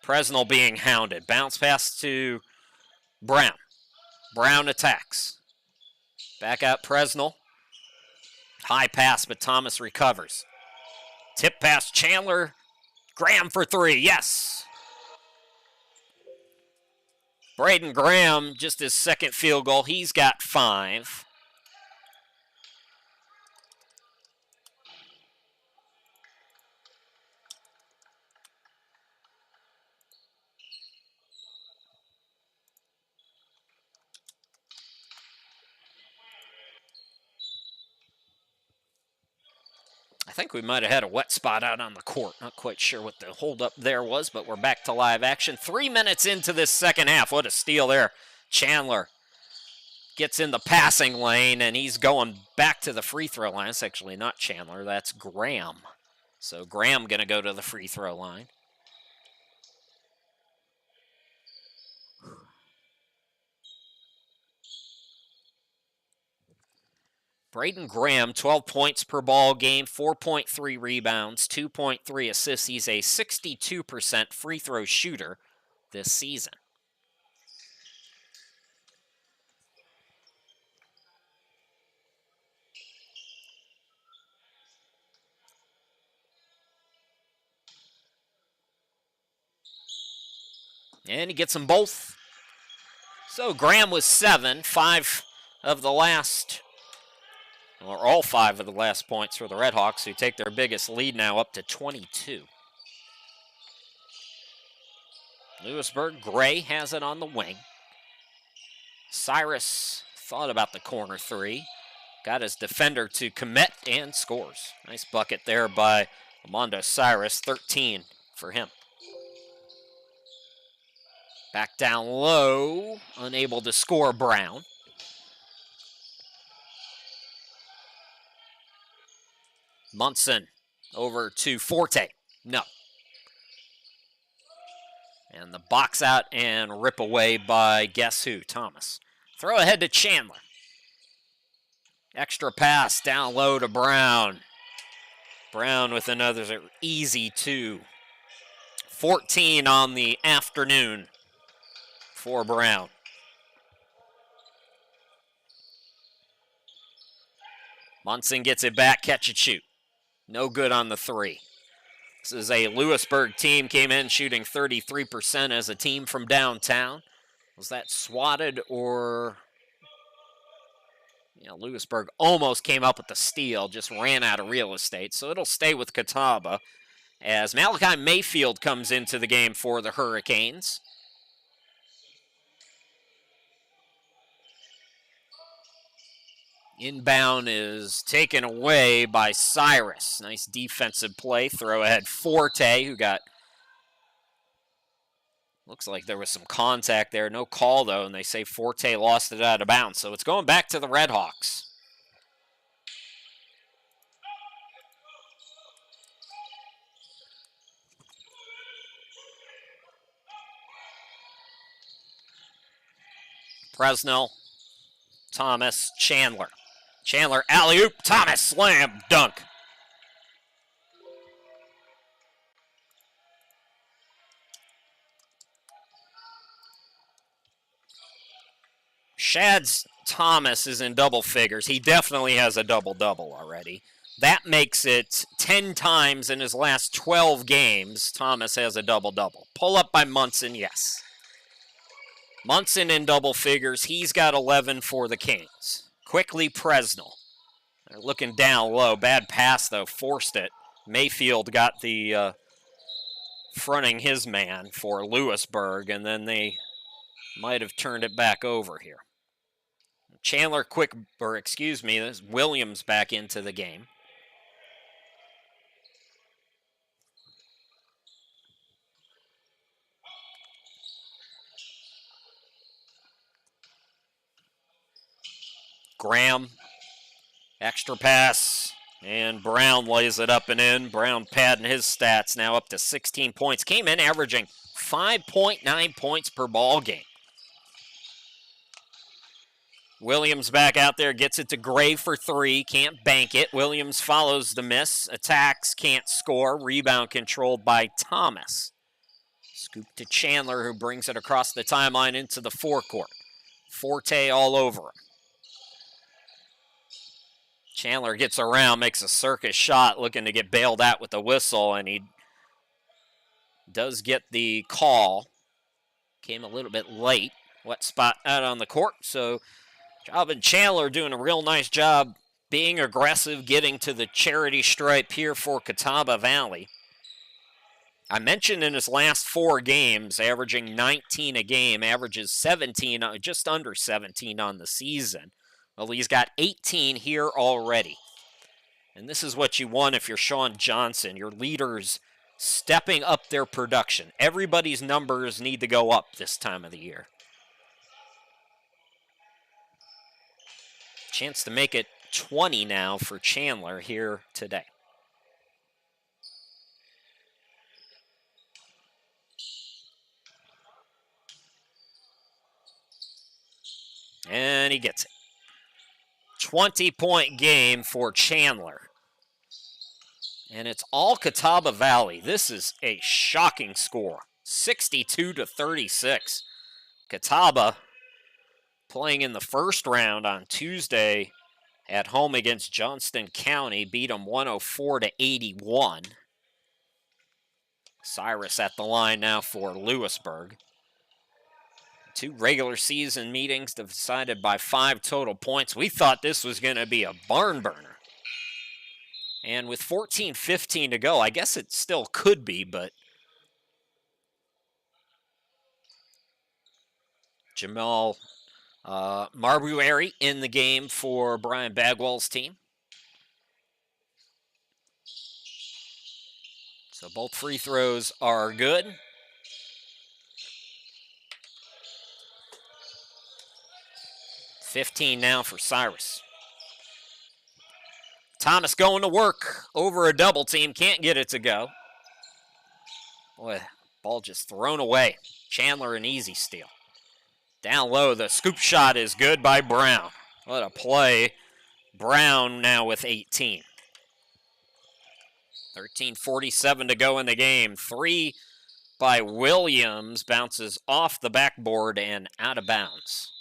Presnell being hounded. Bounce pass to Brown. Brown attacks. Back out Presnell. High pass, but Thomas recovers. Tip pass Chandler. Graham for 3. Yes. Braden Graham, just his second field goal. He's got 5. I think we might have had a wet spot out on the court. Not quite sure what the holdup there was, but we're back to live action. 3 minutes into this second half. What a steal there. Chandler gets in the passing lane, and he's going back to the free throw line. It's actually not Chandler. That's Graham. So Graham going to go to the free throw line. Braden Graham, 12 points per ball game, 4.3 rebounds, 2.3 assists. He's a 62% free throw shooter this season. And he gets them both. So Graham was 7, 5 of the last, or all 5 of the last points for the Redhawks, who take their biggest lead now up to 22. Louisburg, Gray has it on the wing. Cyrus thought about the corner 3. Got his defender to commit and scores. Nice bucket there by Armando Cyrus, 13 for him. Back down low, unable to score Brown. Munson over to Forte. No. And the box out and rip away by guess who? Thomas. Throw ahead to Chandler. Extra pass down low to Brown. Brown with another easy 2. 14 on the afternoon for Brown. Munson gets it back, catch and shoot. No good on the 3. This is a Louisburg team, came in shooting 33% as a team from downtown. Was that swatted or... Louisburg almost came up with the steal, just ran out of real estate. So it'll stay with Catawba as Malachi Mayfield comes into the game for the Hurricanes. Inbound is taken away by Cyrus. Nice defensive play. Throw ahead Forte, who got... Looks like there was some contact there. No call, though, and they say Forte lost it out of bounds. So it's going back to the Redhawks. Presnell, Thomas, Chandler. Chandler, alley-oop, Thomas, slam, dunk. Shads Thomas is in double figures. He definitely has a double-double already. That makes it 10 times in his last 12 games, Thomas has a double-double. Pull up by Munson, yes. Munson in double figures. He's got 11 for the Kings. Quickly, Presnell. They're looking down low. Bad pass, though. Forced it. Mayfield got the fronting his man for Louisburg, and then they might have turned it back over here. Chandler there's Williams back into the game. Graham, extra pass, and Brown lays it up and in. Brown padding his stats now up to 16 points. Came in averaging 5.9 points per ball game. Williams back out there, gets it to Gray for three, can't bank it. Williams follows the miss, attacks, can't score. Rebound controlled by Thomas. Scoop to Chandler, who brings it across the timeline into the forecourt. Forte all over him. Chandler gets around, makes a circus shot, looking to get bailed out with the whistle, and he does get the call. Came a little bit late. Wet spot out on the court, so Job Chandler doing a real nice job being aggressive, getting to the charity stripe here for Catawba Valley. I mentioned in his last 4 games, averaging 19 a game, averages 17, just under 17 on the season. Well, he's got 18 here already. And this is what you want if you're Sean Johnson. Your leaders stepping up their production. Everybody's numbers need to go up this time of the year. Chance to make it 20 now for Chandler here today. And he gets it. 20-point game for Chandler. And it's all Catawba Valley. This is a shocking score. 62-36. Catawba playing in the first round on Tuesday at home against Johnston County. Beat them 104-81. Cyrus at the line now for Louisburg. 2 regular season meetings decided by 5 total points. We thought this was going to be a barn burner. And with 14-15 to go, I guess it still could be, but Jamal Marbury in the game for Brian Bagwell's team. So both free throws are good. $15 now for Cyrus. Thomas going to work over a double team. Can't get it to go. Boy, ball just thrown away. Chandler an easy steal. Down low, the scoop shot is good by Brown. What a play. Brown now with 18. 13:47 to go in the game. 3 by Williams. Bounces off the backboard and out of bounds.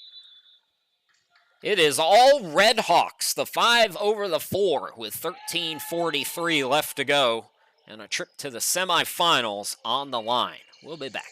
It is all Red Hawks, the 5 over the 4 with 13:43 left to go and a trip to the semifinals on the line. We'll be back.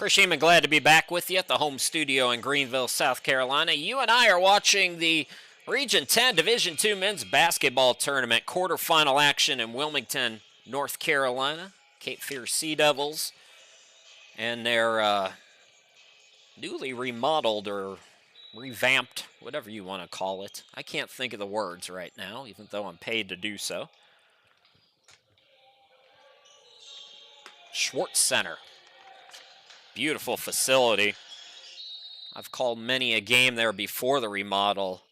Chris Sheeman, glad to be back with you at the home studio in Greenville, South Carolina. You and I are watching the Region 10 Division II men's basketball tournament quarterfinal action in Wilmington, North Carolina. Cape Fear Sea Devils and their newly remodeled or revamped, whatever you want to call it. I can't think of the words right now, even though I'm paid to do so. Schwartz Center. Beautiful facility. I've called many a game there before the remodel,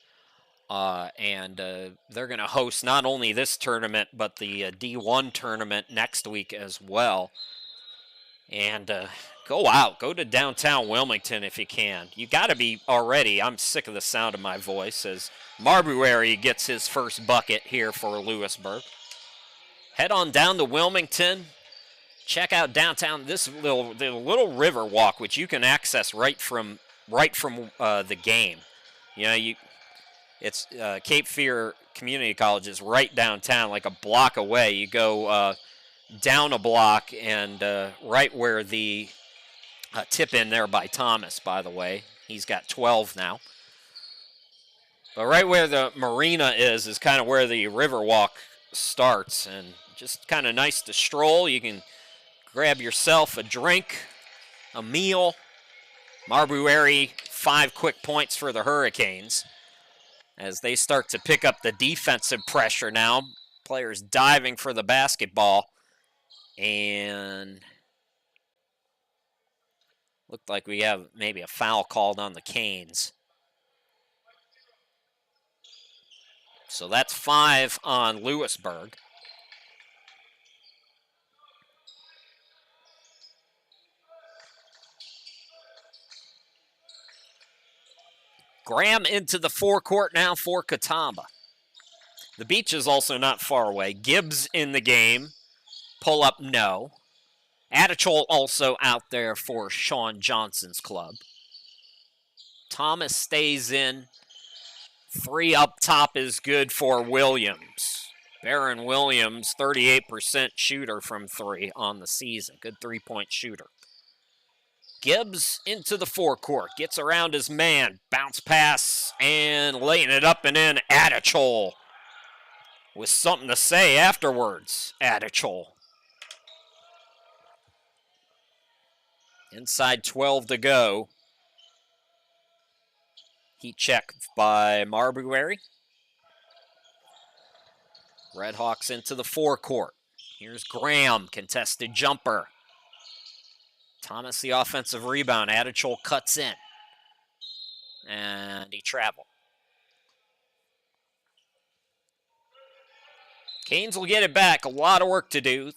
and they're going to host not only this tournament, but the D1 tournament next week as well. And go to downtown Wilmington if you can. You got to be already, I'm sick of the sound of my voice, as Marbury gets his first bucket here for Louisburg. Head on down to Wilmington. Check out downtown the little river walk, which you can access right from the game. You know, it's Cape Fear Community College is right downtown, like a block away. You go down a block and right where the tip in there by Thomas, by the way. He's got 12 now. But right where the marina is kind of where the river walk starts, and just kind of nice to stroll. You can grab yourself a drink, a meal. Marbury, 5 quick points for the Hurricanes as they start to pick up the defensive pressure now. Players diving for the basketball, and looked like we have maybe a foul called on the Canes. So that's 5 on Louisburg. Graham into the forecourt now for Catawba. The beach is also not far away. Gibbs in the game. Pull up, no. Attichol also out there for Sean Johnson's club. Thomas stays in. 3 up top is good for Williams. Barron Williams, 38% shooter from 3 on the season. Good 3-point shooter. Gibbs into the forecourt, gets around his man, bounce pass, and laying it up and in. Attichol with something to say afterwards. Attichol. Inside 12 to go. Heat check by Marbury. Redhawks into the forecourt. Here's Graham, contested jumper. Thomas the offensive rebound. Attichol cuts in. And he traveled. Canes will get it back. A lot of work to do.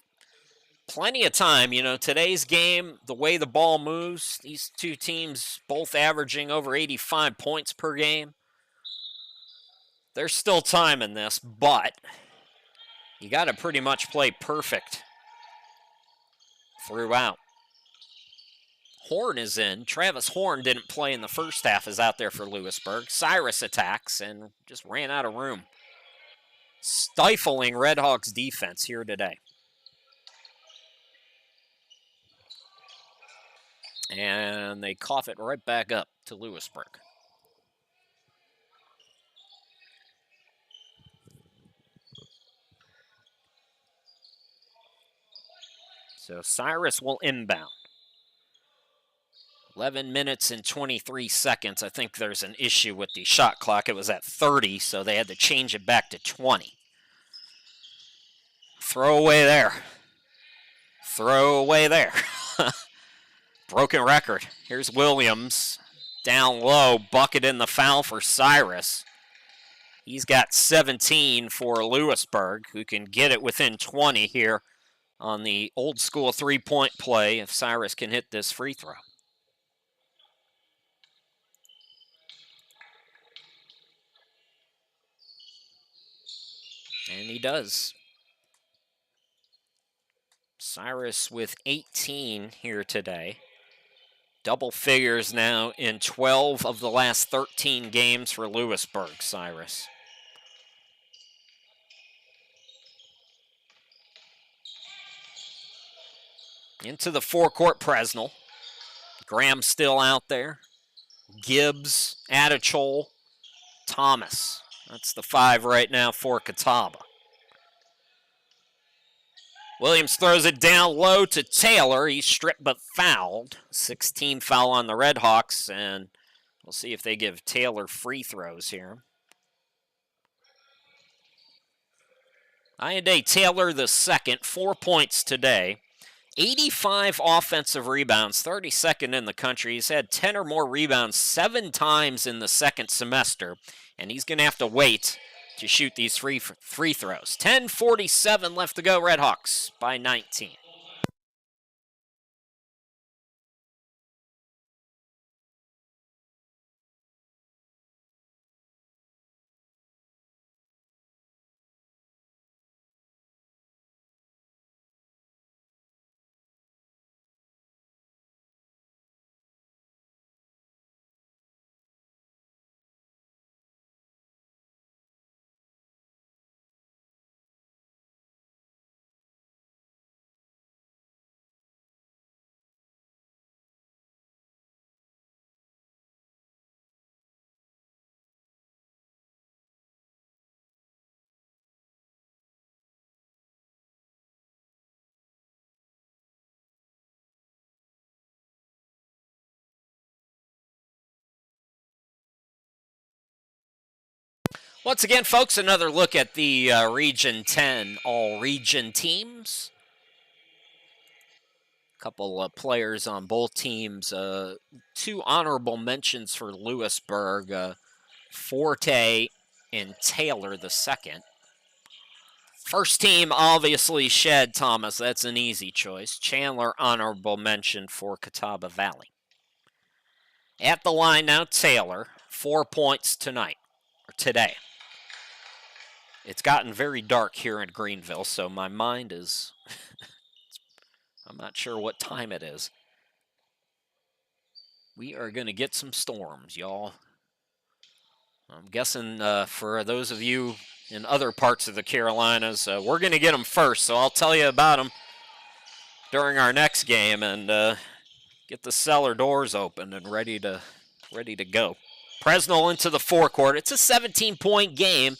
Plenty of time. You know, today's game, the way the ball moves, these two teams both averaging over 85 points per game. There's still time in this, but you got to pretty much play perfect throughout. Horn is in. Travis Horn didn't play in the first half, is out there for Louisburg. Cyrus attacks and just ran out of room. Stifling Redhawks defense here today. And they cough it right back up to Louisburg. So Cyrus will inbound. 11 minutes and 23 seconds. I think there's an issue with the shot clock. It was at 30, so they had to change it back to 20. Throw away there. Throw away there. Broken record. Here's Williams. Down low, bucket in the foul for Cyrus. He's got 17 for Louisburg, who can get it within 20 here on the old school three-point play if Cyrus can hit this free throw. And he does. Cyrus with 18 here today. Double figures now in 12 of the last 13 games for Louisburg, Cyrus. Into the forecourt, Presnell. Graham still out there. Gibbs, Attichol, Thomas. That's the 5 right now for Catawba. Williams throws it down low to Taylor. He's stripped but fouled. 16 foul on the Redhawks, and we'll see if they give Taylor free throws here. Iade Taylor the second, 4 points today. 85 offensive rebounds, 32nd in the country. He's had 10 or more rebounds 7 times in the second semester, and he's going to have to wait to shoot these free throws. 10:47 left to go, Redhawks by 19. Once again, folks, another look at the Region 10 all-region teams. A couple of players on both teams. 2 honorable mentions for Louisburg. Forte and Taylor the second. First team, obviously, Shed Thomas. That's an easy choice. Chandler, honorable mention for Catawba Valley. At the line now, Taylor. 4 points tonight, or today. It's gotten very dark here in Greenville, so my mind is... I'm not sure what time it is. We are going to get some storms, y'all. I'm guessing for those of you in other parts of the Carolinas, we're going to get them first, so I'll tell you about them during our next game and get the cellar doors open and ready to go. Presnell into the forecourt. It's a 17-point game.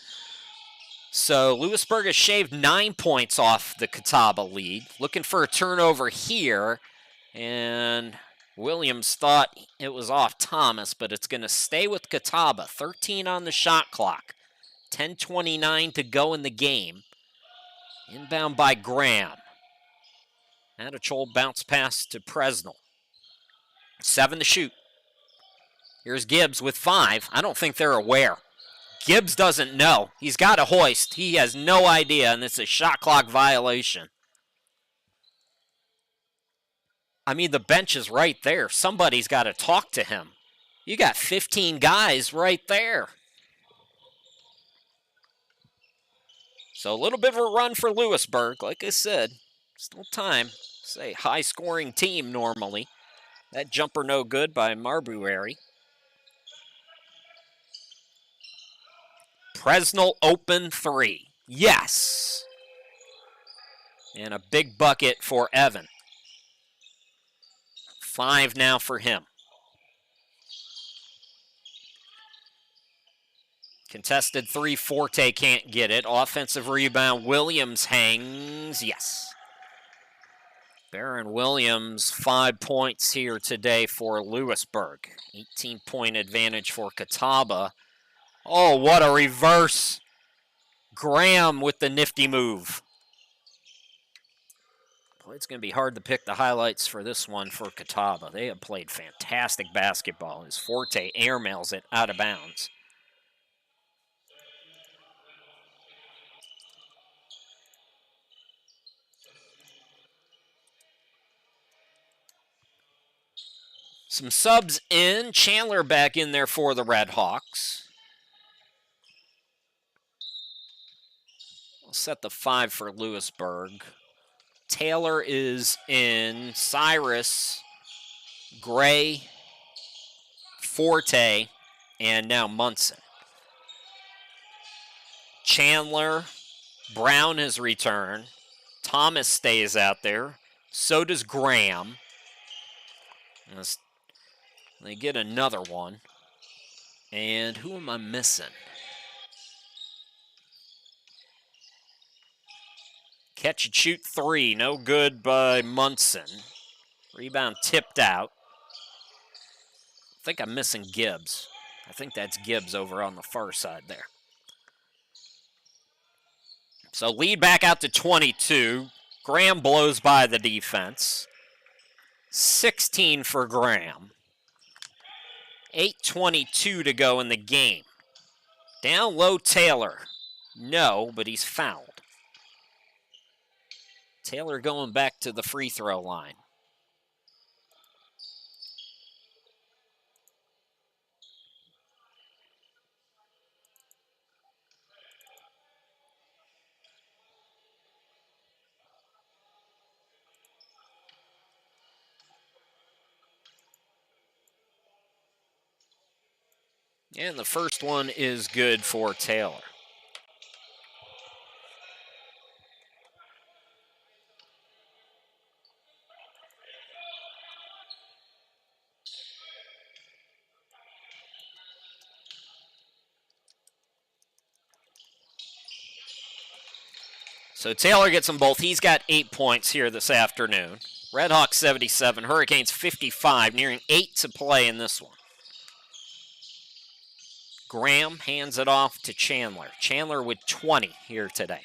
So Louisburg has shaved 9 points off the Catawba lead. Looking for a turnover here. And Williams thought it was off Thomas, but it's going to stay with Catawba. 13 on the shot clock. 10:29 to go in the game. Inbound by Graham. Attichol bounce pass to Presnell. 7 to shoot. Here's Gibbs with 5. I don't think they're aware. Gibbs doesn't know. He's got a hoist. He has no idea, and it's a shot clock violation. I mean, the bench is right there. Somebody's got to talk to him. You got 15 guys right there. So a little bit of a run for Louisburg. Like I said, still time. Say high-scoring team normally. That jumper no good by Marbury. Presnell open 3. Yes. And a big bucket for Evan. 5 now for him. Contested 3, Forte can't get it. Offensive rebound, Williams hangs. Yes. Baron Williams, 5 points here today for Louisburg. 18-point advantage for Catawba. Oh, what a reverse. Graham with the nifty move. Boy, it's going to be hard to pick the highlights for this one for Catawba. They have played fantastic basketball as Forte airmails it out of bounds. Some subs in. Chandler back in there for the Redhawks. I'll set the 5 for Louisburg. Taylor is in. Cyrus, Gray, Forte, and now Munson. Chandler, Brown has returned. Thomas stays out there. So does Graham. They get another one. And who am I missing? Catch and shoot 3. No good by Munson. Rebound tipped out. I think I'm missing Gibbs. I think that's Gibbs over on the far side there. So lead back out to 22. Graham blows by the defense. 16 for Graham. 8:22 to go in the game. Down low, Taylor. No, but he's fouled. Taylor going back to the free throw line. And the first one is good for Taylor. So Taylor gets them both. He's got 8 points here this afternoon. Redhawks 77, Hurricanes 55, nearing 8 to play in this one. Graham hands it off to Chandler. Chandler with 20 here today.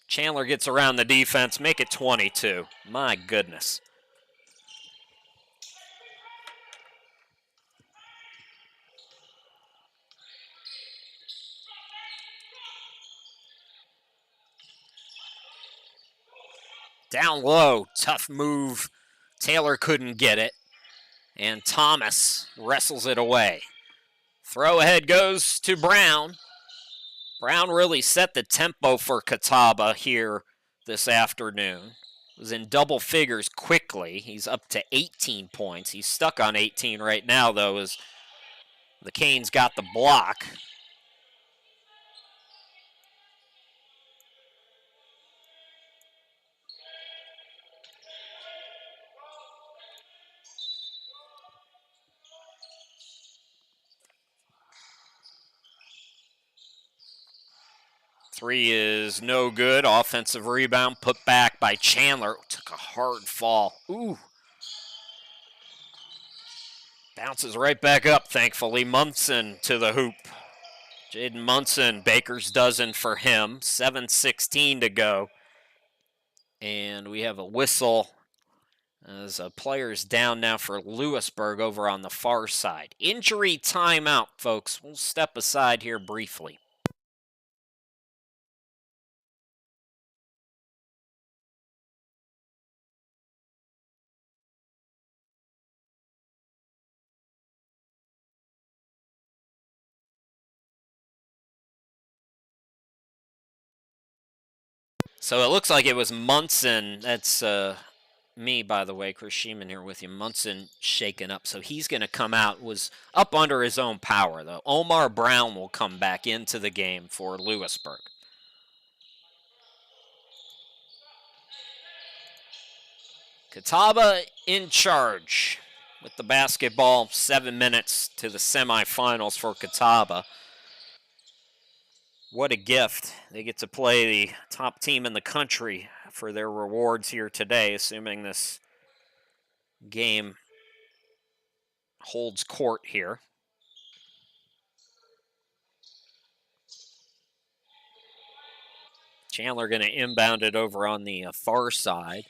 Chandler gets around the defense, make it 22. My goodness. Down low, tough move. Taylor couldn't get it. And Thomas wrestles it away. Throw ahead goes to Brown. Brown really set the tempo for Catawba here this afternoon. Was in double figures quickly. He's up to 18 points. He's stuck on 18 right now, though, as the Canes got the block. Three is no good. Offensive rebound put back by Chandler. Took a hard fall. Ooh. Bounces right back up, thankfully. Munson to the hoop. Jaden Munson, Baker's dozen for him. 7:16 to go. And we have a whistle as a player's down now for Louisburg over on the far side. Injury timeout, folks. We'll step aside here briefly. So it looks like it was Munson. That's me, by the way. Chris Sheeman here with you. Munson shaken up. So he's going to come out. Was up under his own power, though. Omar Brown will come back into the game for Louisburg. Catawba in charge with the basketball. 7 minutes to the semifinals for Catawba. What a gift. They get to play the top team in the country for their rewards here today, assuming this game holds court here. Chandler going to inbound it over on the far side.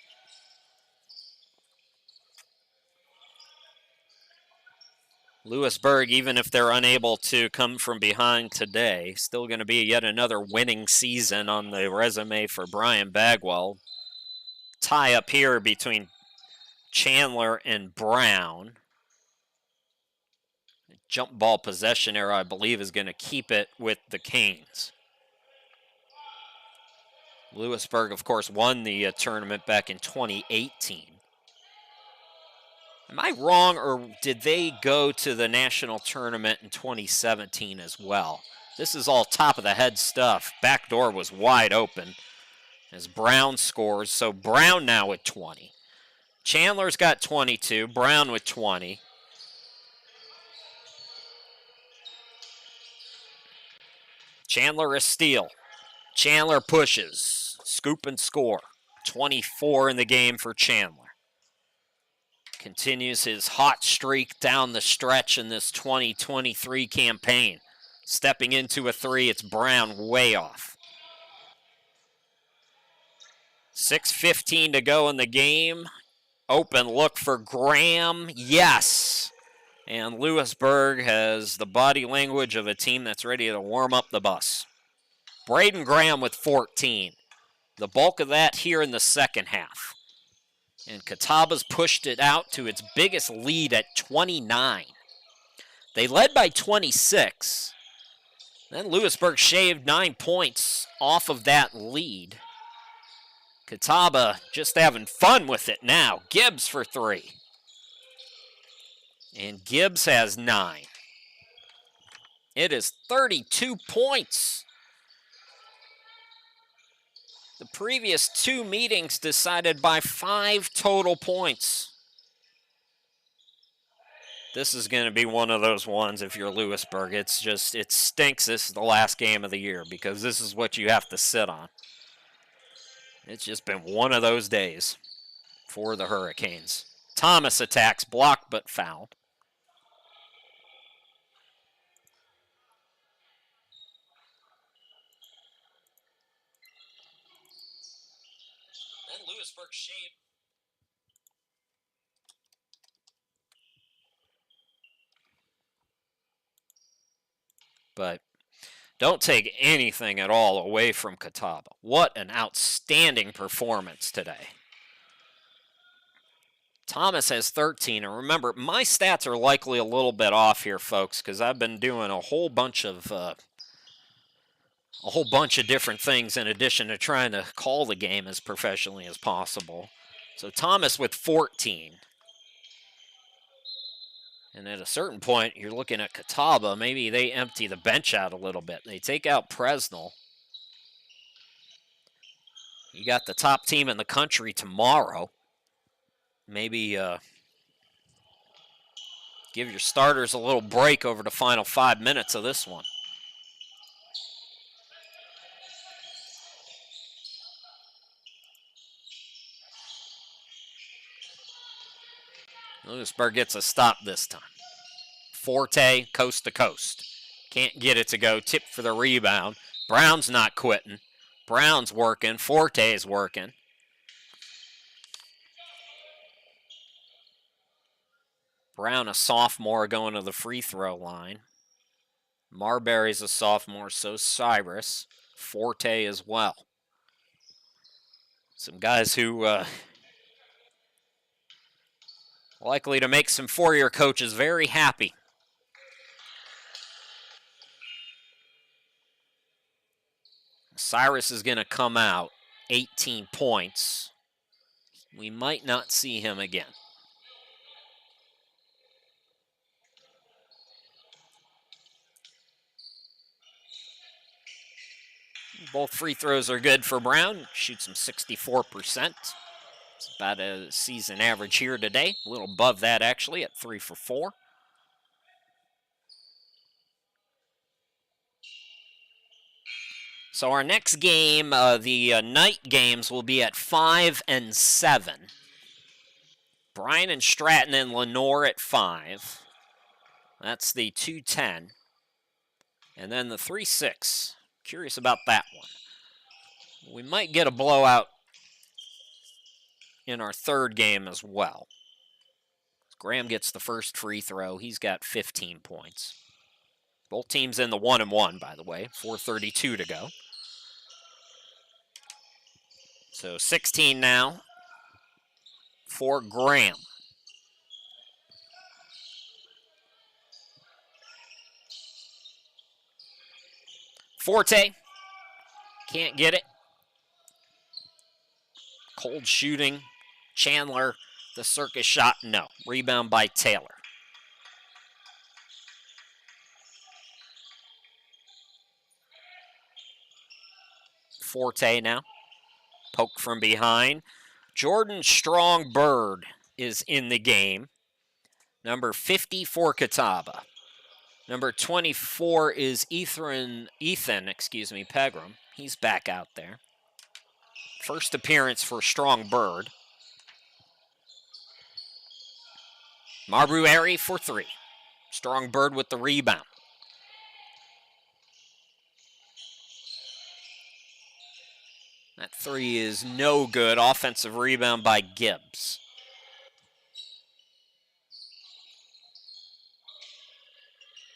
Louisburg, even if they're unable to come from behind today, still going to be yet another winning season on the resume for Brian Bagwell. Tie up here between Chandler and Brown. Jump ball possession error, I believe, is going to keep it with the Canes. Louisburg, of course, won the tournament back in 2018. Am I wrong, or did they go to the national tournament in 2017 as well? This is all top of the head stuff. Back door was wide open as Brown scores. So Brown now at 20. Chandler's got 22. Brown with 20. Chandler a steal. Chandler pushes. Scoop and score. 24 in the game for Chandler. Continues his hot streak down the stretch in this 2023 campaign. Stepping into a three, it's Brown way off. 6:15 to go in the game. Open look for Graham. Yes. And Louisburg has the body language of a team that's ready to warm up the bus. Braden Graham with 14. The bulk of that here in the second half. And Catawba's pushed it out to its biggest lead at 29. They led by 26. Then Louisburg shaved 9 points off of that lead. Catawba just having fun with it now. Gibbs for 3. And Gibbs has 9. It is 32 points. The previous 2 meetings decided by 5 total points. This is going to be one of those ones if you're Louisburg. It stinks this is the last game of the year because this is what you have to sit on. It's just been one of those days for the Hurricanes. Thomas attacks, blocked but fouled. Then Louisburg shaved. But don't take anything at all away from Catawba. What an outstanding performance today. Thomas has 13, and remember, my stats are likely a little bit off here, folks, because I've been doing a whole bunch of different things in addition to trying to call the game as professionally as possible. So Thomas with 14. And at a certain point, you're looking at Catawba. Maybe they empty the bench out a little bit. They take out Presnell. You got the top team in the country tomorrow. Maybe give your starters a little break over the final 5 minutes of this one. Louisburg gets a stop this time. Forte, coast to coast. Can't get it to go. Tip for the rebound. Brown's not quitting. Brown's working. Forte's working. Brown, a sophomore, going to the free throw line. Marbury's a sophomore, so Cyrus. Forte as well. Some guys who likely to make some four-year coaches very happy. Cyrus is going to come out, 18 points. We might not see him again. Both free throws are good for Brown. Shoots him 64%. It's about a season average here today. A little above that, actually, at 3 for 4. So our next game, the night games, will be at 5 and 7. Bryan and Stratton and Lenore at 5. That's the 2:10. And then the 3-6. Curious about that one. We might get a blowout in our third game as well. Graham gets the first free throw. He's got 15 points. Both teams in the 1-1, by the way. 4:32 to go. So 16 now for Graham. Forte can't get it. Cold shooting. Chandler, the circus shot, no. Rebound by Taylor. Forte now. Poke from behind. Jordan Strong Bird is in the game. Number 50 for Catawba. Number 24 is Ethan Pegram. He's back out there. First appearance for Strong Bird. Marbury for 3. Strong Bird with the rebound. That 3 is no good. Offensive rebound by Gibbs.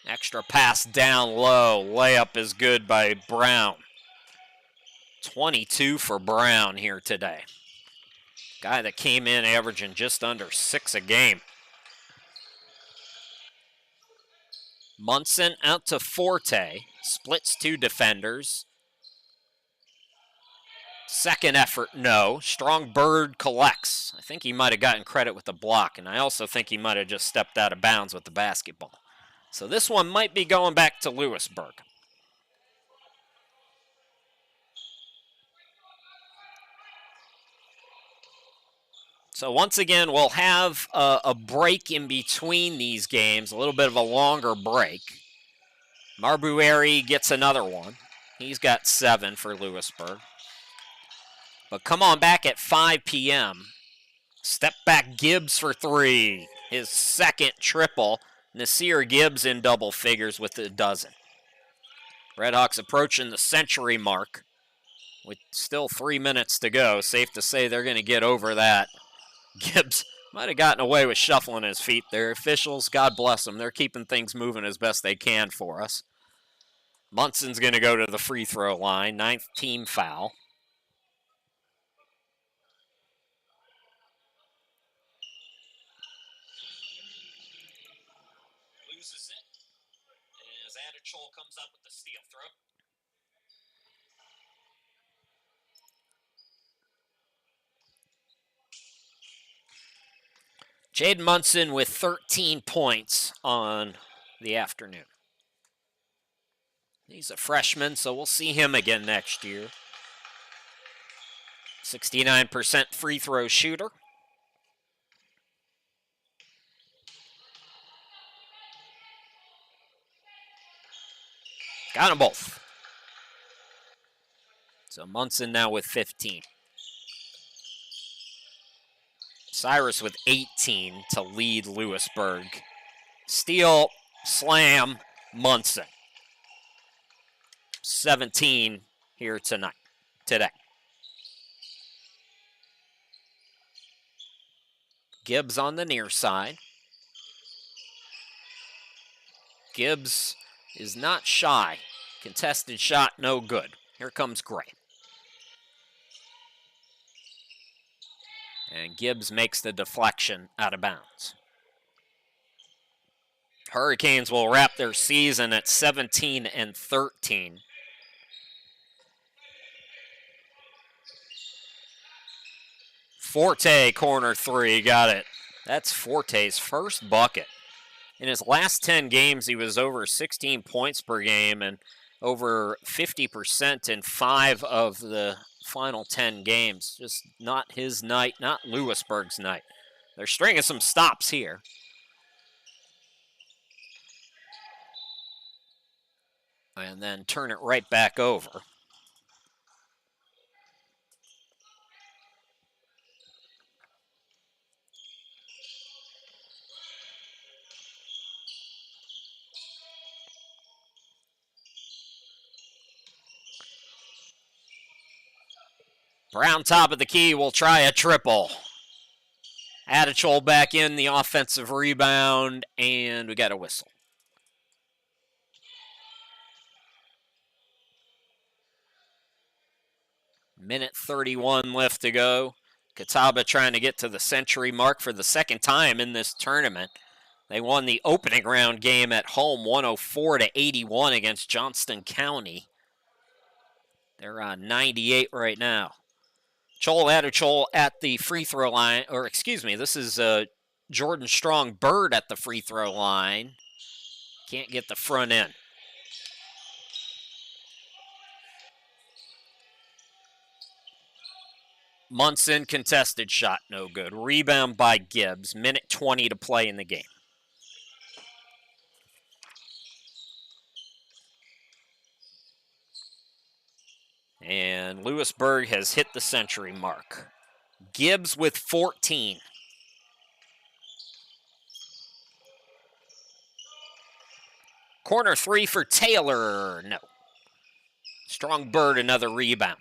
Extra pass down low. Layup is good by Brown. 22 for Brown here today. Guy that came in averaging just under 6 a game. Munson out to Forte. Splits 2 defenders. Second effort, no. Strong Bird collects. I think he might have gotten credit with the block, and I also think he might have just stepped out of bounds with the basketball. So this one might be going back to Louisburg. So once again, we'll have a break in between these games, a little bit of a longer break. Marbury gets another one. He's got 7 for Louisburg. But come on back at 5 p.m. Step back Gibbs for 3. His second triple. Nasir Gibbs in double figures with a dozen. Redhawks approaching the century mark with still 3 minutes to go. Safe to say they're going to get over that. Gibbs might have gotten away with shuffling his feet there. Officials, God bless them. They're keeping things moving as best they can for us. Munson's going to go to the free throw line. 9th team foul. Loses it as Adachol comes up with the steal throw. Jaden Munson with 13 points on the afternoon. He's a freshman, so we'll see him again next year. 69% free throw shooter. Got them both. So Munson now with 15. Cyrus with 18 to lead Louisburg. Steal, slam, Munson. 17 here today. Gibbs on the near side. Gibbs is not shy. Contested shot, no good. Here comes Gray. And Gibbs makes the deflection out of bounds. Hurricanes will wrap their season at 17-13. Forte, corner 3, got it. That's Forte's first bucket. In his last 10 games, he was over 16 points per game and over 50% in 5 of the final 10 games. Just not his night, not Louisburg's night. They're stringing some stops here. And then turn it right back over. Brown top of the key will try a triple. Adachol back in the offensive rebound, and we got a whistle. Minute 31 left to go. Catawba trying to get to the century mark for the second time in this tournament. They won the opening round game at home, 104-81 against Johnston County. They're on 98 right now. Adachol at the free throw line, or excuse me, this is Jordan Strong Bird at the free throw line. Can't get the front end. Munson contested shot, no good. Rebound by Gibbs. Minute 20 to play in the game. And Louisburg has hit the century mark. Gibbs with 14. Corner three for Taylor. No. Strong Bird, another rebound.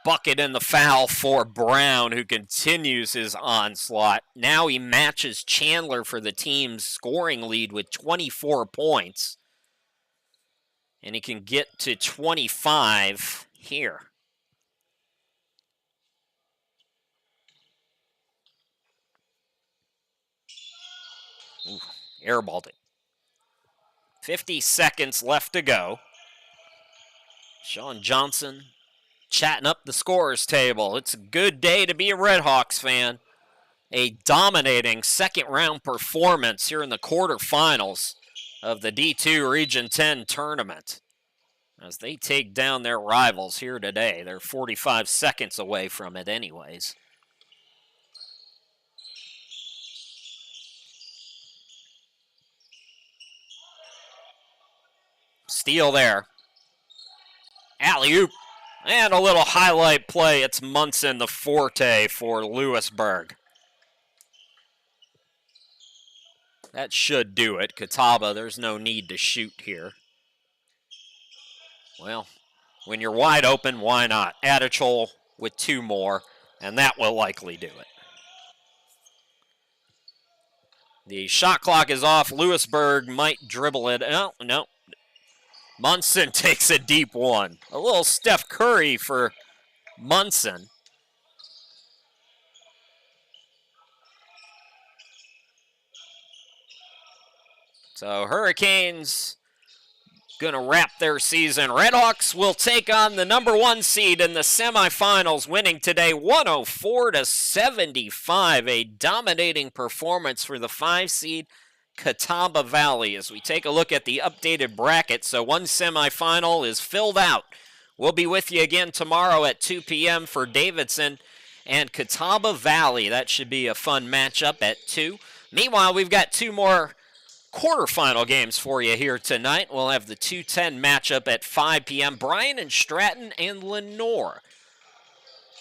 Bucket and the foul for Brown, who continues his onslaught. Now he matches Chandler for the team's scoring lead with 24 points. And he can get to 25 here. Ooh, airballed it. 50 seconds left to go. Sean Johnson chatting up the scorers table. It's a good day to be a Redhawks fan. A dominating second-round performance here in the quarterfinals of the D2 Region 10 tournament as they take down their rivals here today. They're 45 seconds away from it anyways. Steal there. Alley-oop. And a little highlight play. It's Munson, the forte for Louisburg. That should do it. Catawba, there's no need to shoot here. Well, when you're wide open, why not? Adachol with two more, and that will likely do it. The shot clock is off. Louisburg might dribble it. Oh, no. Munson takes a deep one. A little Steph Curry for Munson. So Hurricanes going to wrap their season. Redhawks will take on the number one seed in the semifinals, winning today 104-75. A dominating performance for the 5 seed Catawba Valley as we take a look at the updated bracket. So one semifinal is filled out. We'll be with you again tomorrow at 2 p.m. for Davidson and Catawba Valley. That should be a fun matchup at 2. Meanwhile, we've got 2 more quarterfinal games for you here tonight. We'll have the 2-10 matchup at 5 p.m. Bryan and Stratton and Lenore.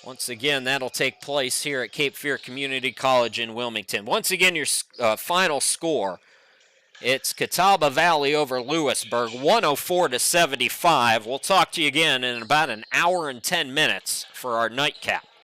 Once again, that'll take place here at Cape Fear Community College in Wilmington. Once again, your final score, it's Catawba Valley over Louisburg, 104-75. We'll talk to you again in about an hour and 10 minutes for our nightcap.